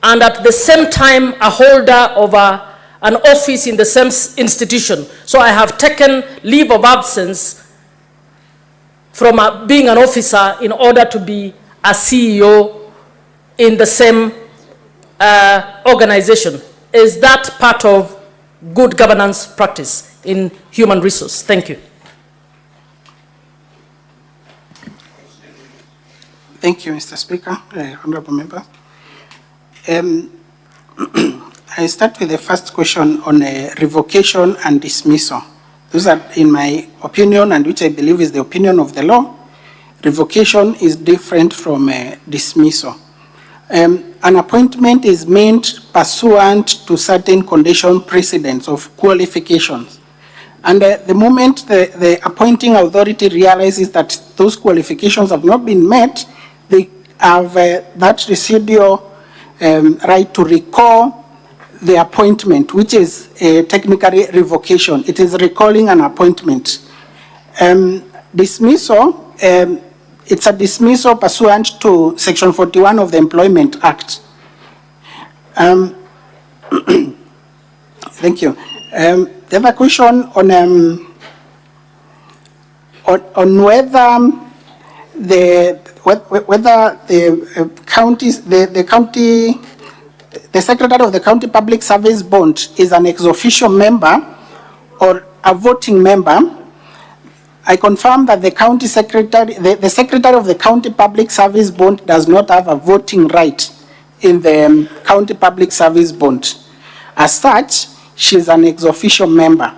and at the same time a holder of an office in the same institution? So I have taken leave of absence from being an officer in order to be a CEO in the same organization. Is that part of good governance practice in human resource? Thank you. Thank you, Mr. Speaker, honorable member. I start with the first question on revocation and dismissal. Those are, in my opinion, and which I believe is the opinion of the law, revocation is different from dismissal. An appointment is made pursuant to certain condition precedents of qualifications. And the moment the appointing authority realizes that those qualifications have not been met, they have that residual right to recall the appointment, which is technically revocation. It is recalling an appointment. Dismissal, it's a dismissal pursuant to Section 41 of the Employment Act. Thank you. The other question on whether the counties, the secretary of the county public service board is an ex officio member or a voting member, I confirm that the county secretary, the secretary of the county public service board does not have a voting right in the county public service board. As such, she is an ex officio member.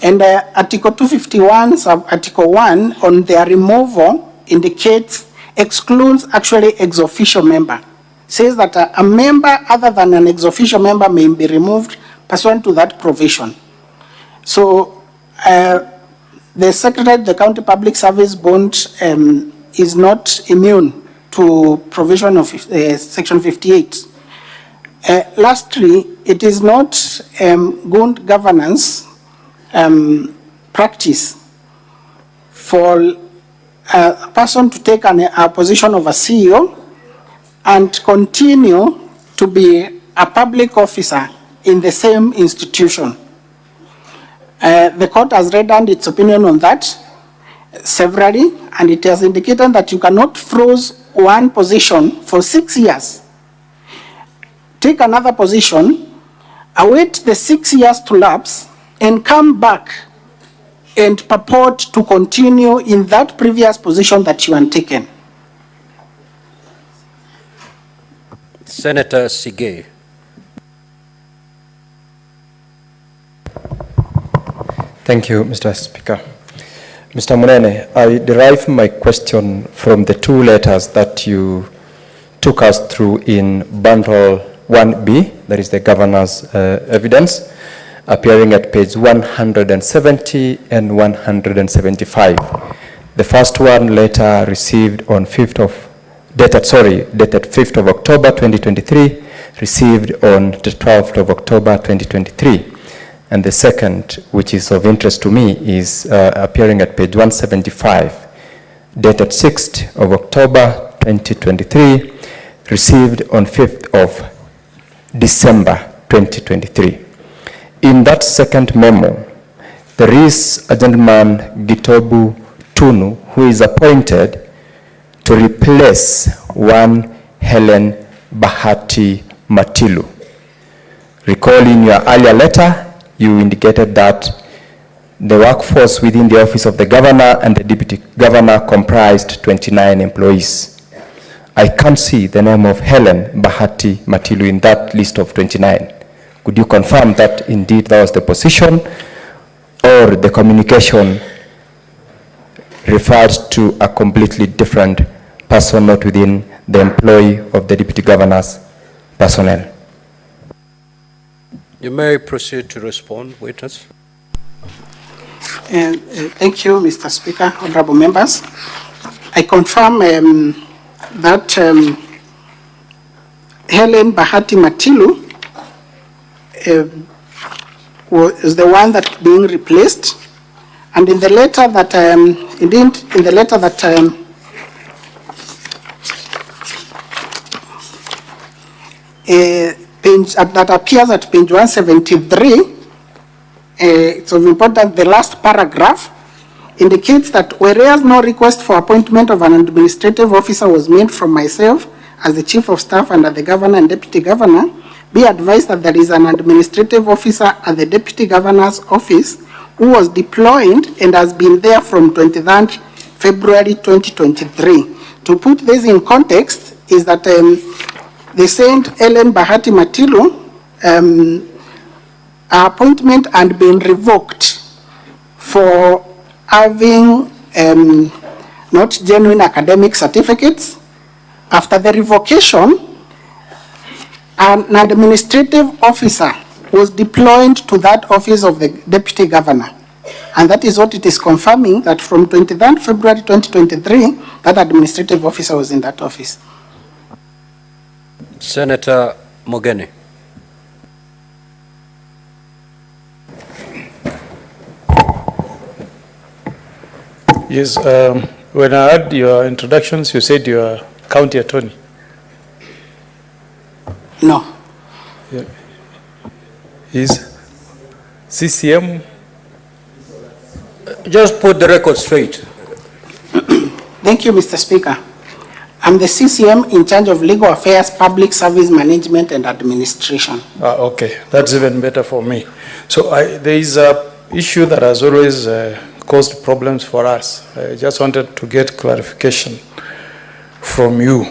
And Article 251, Article 1 on their removal indicates, excludes actually ex officio member. Says that a member other than an ex officio member may be removed pursuant to that provision. So the secretary of the county public service board is not immune to provision of Section 58. Lastly, it is not good governance practice for a person to take a position of a CEO and continue to be a public officer in the same institution. The court has rendered its opinion on that severally, and it has indicated that you cannot freeze one position for 6 years, take another position, await the 6 years to lapse, and come back and purport to continue in that previous position that you had taken. Senator Sige. Thank you, Mr. Speaker. Mr. Munene, I derive my question from the two letters that you took us through in bundle 1B, that is the governor's evidence, appearing at page 170 and 175. The first one letter received on dated 5th of October 2023, received on the 12th of October 2023. And the second, which is of interest to me, is appearing at page 175, dated 6th of October 2023, received on 5th of December 2023. In that second memo, there is a gentleman, Gitobu Tunu, who is appointed to replace one Helen Bahati Matilu. Recall in your earlier letter, you indicated that the workforce within the office of the governor and the deputy governor comprised 29 employees. I can't see the name of Helen Bahati Matilu in that list of 29. Could you confirm that indeed that was the position, or the communication referred to a completely different person not within the employee of the deputy governor's personnel? You may proceed to respond, witness. Thank you, Mr. Speaker, honorable members. I confirm that Helen Bahati Matilu is the one that's being replaced, And in the letter that, indeed, in the letter that that appears at page 173, it's of importance, the last paragraph indicates that whereas no request for appointment of an administrative officer was made from myself as the Chief of Staff under the Governor and Deputy Governor, be advised that there is an administrative officer at the Deputy Governor's office who was deployed and has been there from 23rd February 2023. To put this in context is that the Saint Ellen Bahati Matilu, her appointment had been revoked for having not genuine academic certificates. After the revocation, an administrative officer was deployed to that office of the Deputy Governor. And that is what it is confirming, that from 23rd February 2023, that administrative officer was in that office. Senator Mogeni. Yes, when I heard your introductions, you said you are county attorney. No. Yeah. Is CCM? Just put the record straight. Thank you, Mr. Speaker. I'm the CCM in charge of legal affairs, public service management, and administration. Okay, that's even better for me. So there is an issue that has always caused problems for us. I just wanted to get clarification from you.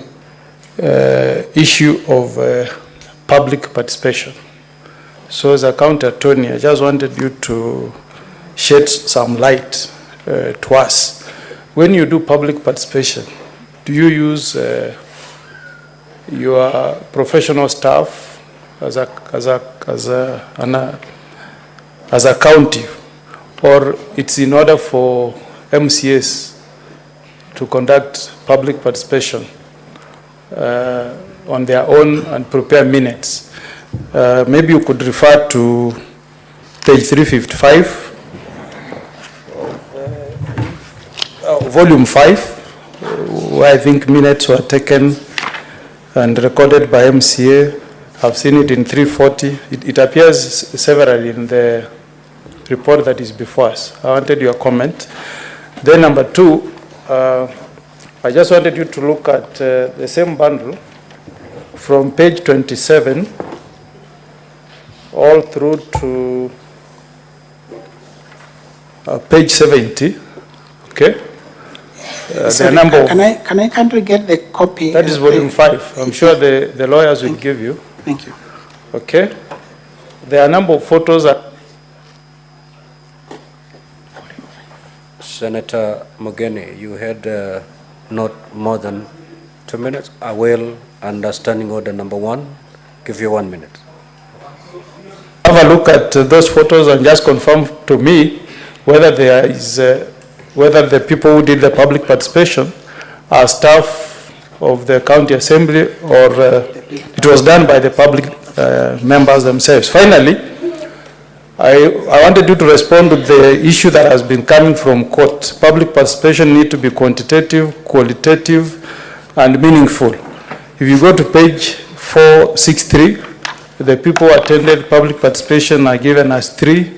Issue of public participation. So as a county attorney, I just wanted you to shed some light to us. When you do public participation, do you use your professional staff as a county, or it's in order for MCAs to conduct public participation on their own and prepare minutes? Maybe you could refer to page 355, volume 5, where I think minutes were taken and recorded by MCA. I've seen it in 340. It appears severally in the report that is before us. I wanted your comment. Then number 2, I just wanted you to look at the same bundle from page 27 all through to page 70. Okay. Sorry, can I kindly get the copy? That is volume 5. I'm sure the lawyers will give you. Thank you. Okay. There are a number of photos. Senator Mogeni, you had not more than 2 minutes. I will, understanding order number 1, give you 1 minute. Have a look at those photos and just confirm to me whether there is, whether the people who did the public participation are staff of the county assembly or it was done by the public members themselves. Finally, I wanted you to respond to the issue that has been coming from court. Public participation need to be quantitative, qualitative, and meaningful. If you go to page 463, the people who attended public participation are given as 3.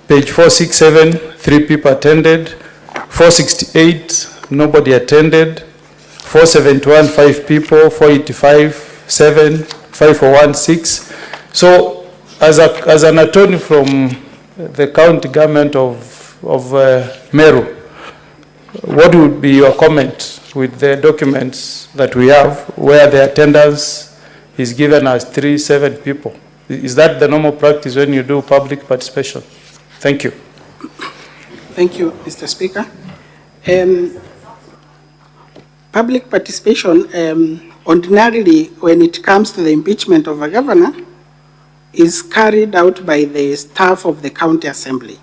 Page 467, 3 people attended. 468, nobody attended. 471, 5 people. 485, 7. 541, 6. So, as an attorney from the county government of Meru, what would be your comment with the documents that we have where the attendance is given as 3, 7 people? Is that the normal practice when you do public participation? Thank you. Thank you, Mr. Speaker. Public participation, ordinarily, when it comes to the impeachment of a governor, is carried out by the staff of the county assembly.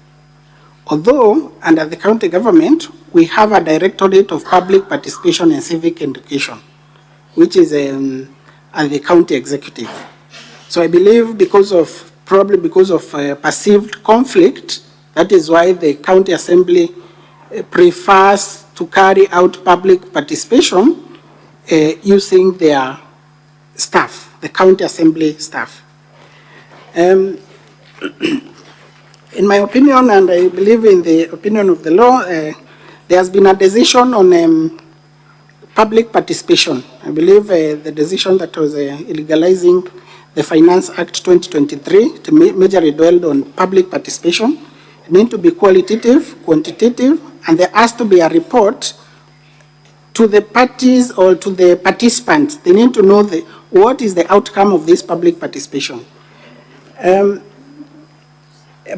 Although, under the county government, we have a Directorate of Public Participation and Civic Education, which is at the county executive. So I believe probably because of perceived conflict That is why the county assembly prefers to carry out public participation using their staff, the county assembly staff. In my opinion, and I believe in the opinion of the law, there has been a decision on public participation. I believe the decision that was legalizing the Finance Act 2023 to majorly dwelled on public participation. It needs to be qualitative, quantitative, and there has to be a report to the parties or to the participants. They need to know what is the outcome of this public participation.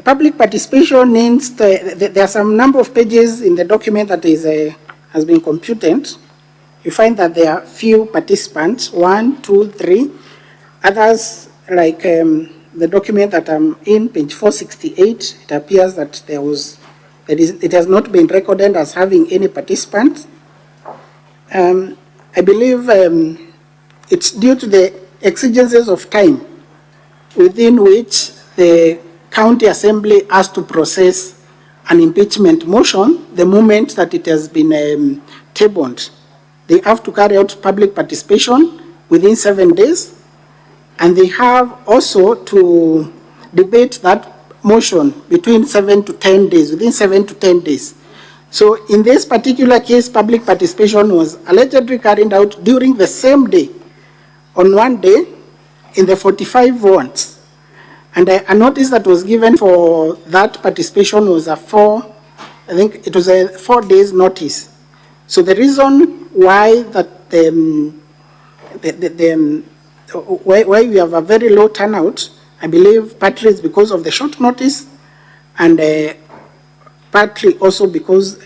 Public participation means there are some number of pages in the document that has been computed. You find that there are few participants, 1, 2, 3. Others, like the document that I'm in, page 468, it appears that it has not been recorded as having any participants. I believe it's due to the exigencies of time within which the county assembly has to process an impeachment motion the moment that it has been tabled. They have to carry out public participation within 7 days, and they have also to debate that motion between 7 to 10 days, within 7 to 10 days. So in this particular case, public participation was allegedly carried out during the same day, on one day, in the 45 warrants. And a notice that was given for that participation was I think it was a 4 days notice. So the reason why that why we have a very low turnout, I believe partly is because of the short notice, and partly also because,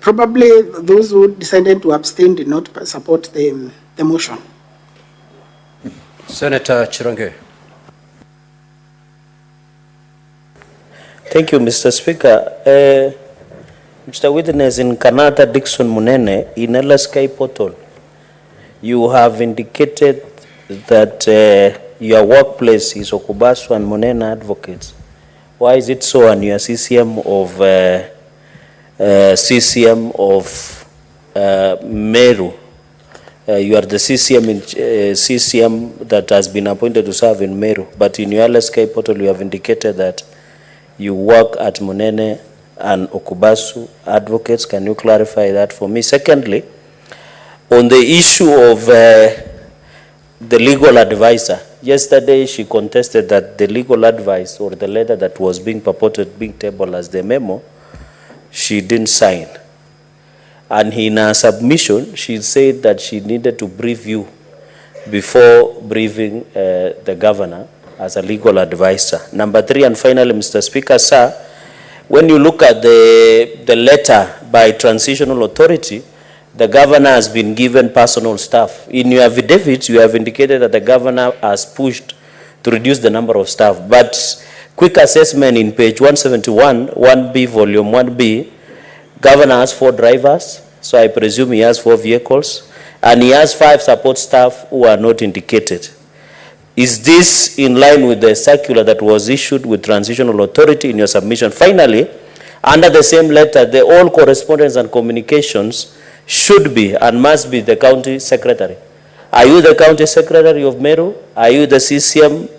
probably those who decided to abstain did not support the motion. Senator Chirange. Thank you, Mr. Speaker. Mr. Witness, in Kanata Dixon Munene, in LSK portal, you have indicated that your workplace is Okubasu and Munene Advocates. Why is it so? And you are CCM of Meru. You are the CCM that has been appointed to serve in Meru. But in your LSK portal, you have indicated that you work at Munene and Okubasu Advocates. Can you clarify that for me? Secondly, on the issue of the legal advisor, yesterday she contested that the legal advice or the letter that was being purported being tabled as the memo, she didn't sign. And in her submission, she said that she needed to brief you before briefing the governor as a legal advisor. Number 3, and finally, Mr. Speaker, sir, when you look at the letter by transitional authority, the governor has been given personal staff. In your affidavit, you have indicated that the governor has pushed to reduce the number of staff. But quick assessment in page 171, 1B, volume 1B, governor has 4 drivers, so I presume he has 4 vehicles, and he has 5 support staff who are not indicated. Is this in line with the circular that was issued with transitional authority in your submission? Finally, under the same letter, the all correspondence and communications should be and must be the county secretary. Are you the county secretary of Meru? Are you the CCM?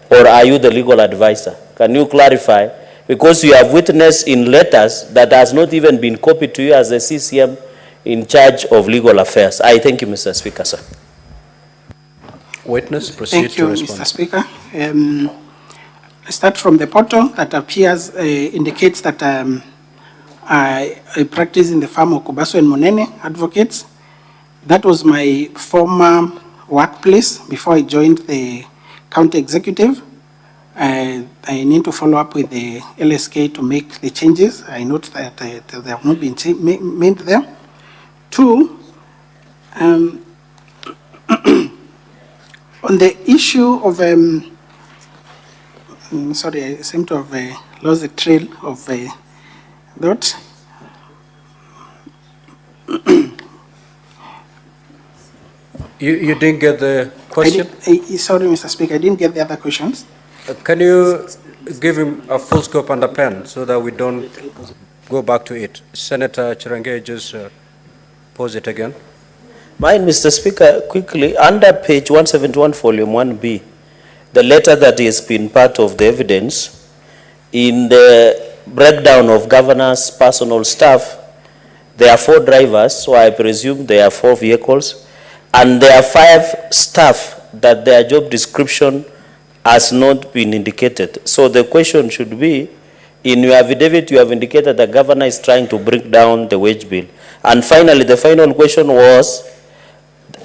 Or are you the legal advisor? Can you clarify? Because you have witnessed in letters that has not even been copied to you as the CCM in charge of legal affairs. I thank you, Mr. Speaker, sir. Witness, proceed to respond. Thank you, Mr. Speaker. I start from the portal that appears, indicates that I practice in the firm of Okubasu and Munene Advocates. That was my former workplace before I joined the county executive. I need to follow up with the LSK to make the changes. I note that they have not been made there. 2, on the issue of, sorry, I seem to have lost the trail of that. You didn't get the question? Sorry, Mr. Speaker, I didn't get the other questions. Can you give him a full scope and a pen so that we don't go back to it. Senator Chirange, just pose it again. Mine, Mr. Speaker, quickly, under page 171, volume 1B, the letter that has been part of the evidence, in the breakdown of governor's personal staff, there are 4 drivers, so I presume there are 4 vehicles, and there are 5 staff that their job description has not been indicated. So the question should be, in your affidavit, you have indicated the governor is trying to bring down the wage bill. And finally, the final question was,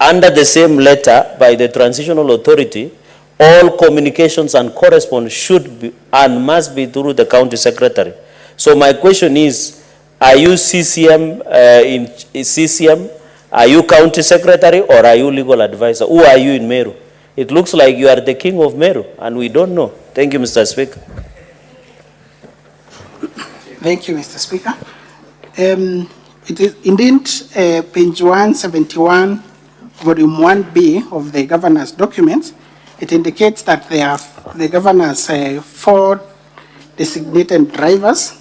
under the same letter by the transitional authority, all communications and correspondence should be and must be through the county secretary. So my question is, are you CCM in CCM? Are you county secretary or are you legal advisor? Who are you in Meru? It looks like you are the king of Meru and we don't know. Thank you, Mr. Speaker. Thank you, Mr. Speaker. It is indeed page 171, volume 1B of the governor's documents. It indicates that there are the governor's 4 designated drivers.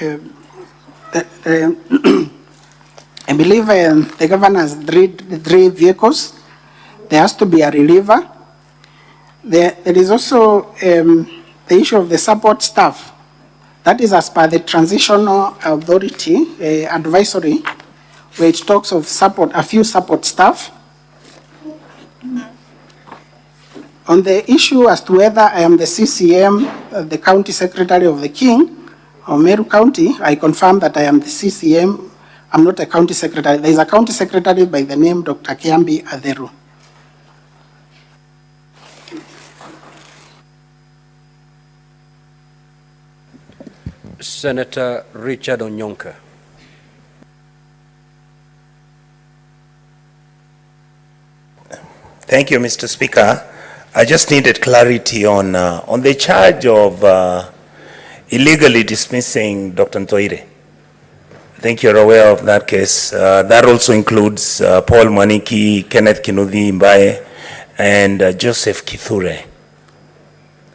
I believe the governor has 3 vehicles. There has to be a reliever. There is also the issue of the support staff. That is as per the transitional authority advisory, which talks of support, a few support staff. On the issue as to whether I am the CCM, the county secretary of the King of Meru County, I confirm that I am the CCM. I'm not a county secretary. There is a county secretary by the name Dr. Kiambi Aderu. Senator Richard Onyonka. Thank you, Mr. Speaker. I just needed clarity on the charge of illegally dismissing Dr. Ntoire. I think you're aware of that case. That also includes Paul Mwaniki, Kenneth Kinuthi Mbaye, and Joseph Kithure.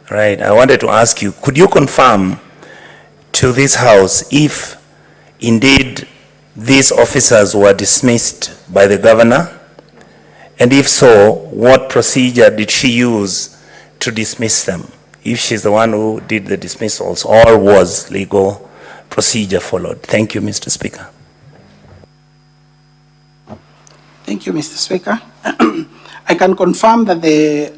Right. I wanted to ask you, could you confirm to this House if indeed these officers were dismissed by the governor? And if so, what procedure did she use to dismiss them? If she's the one who did the dismissals, or was legal procedure followed? Thank you, Mr. Speaker. Thank you, Mr. Speaker. I can confirm that the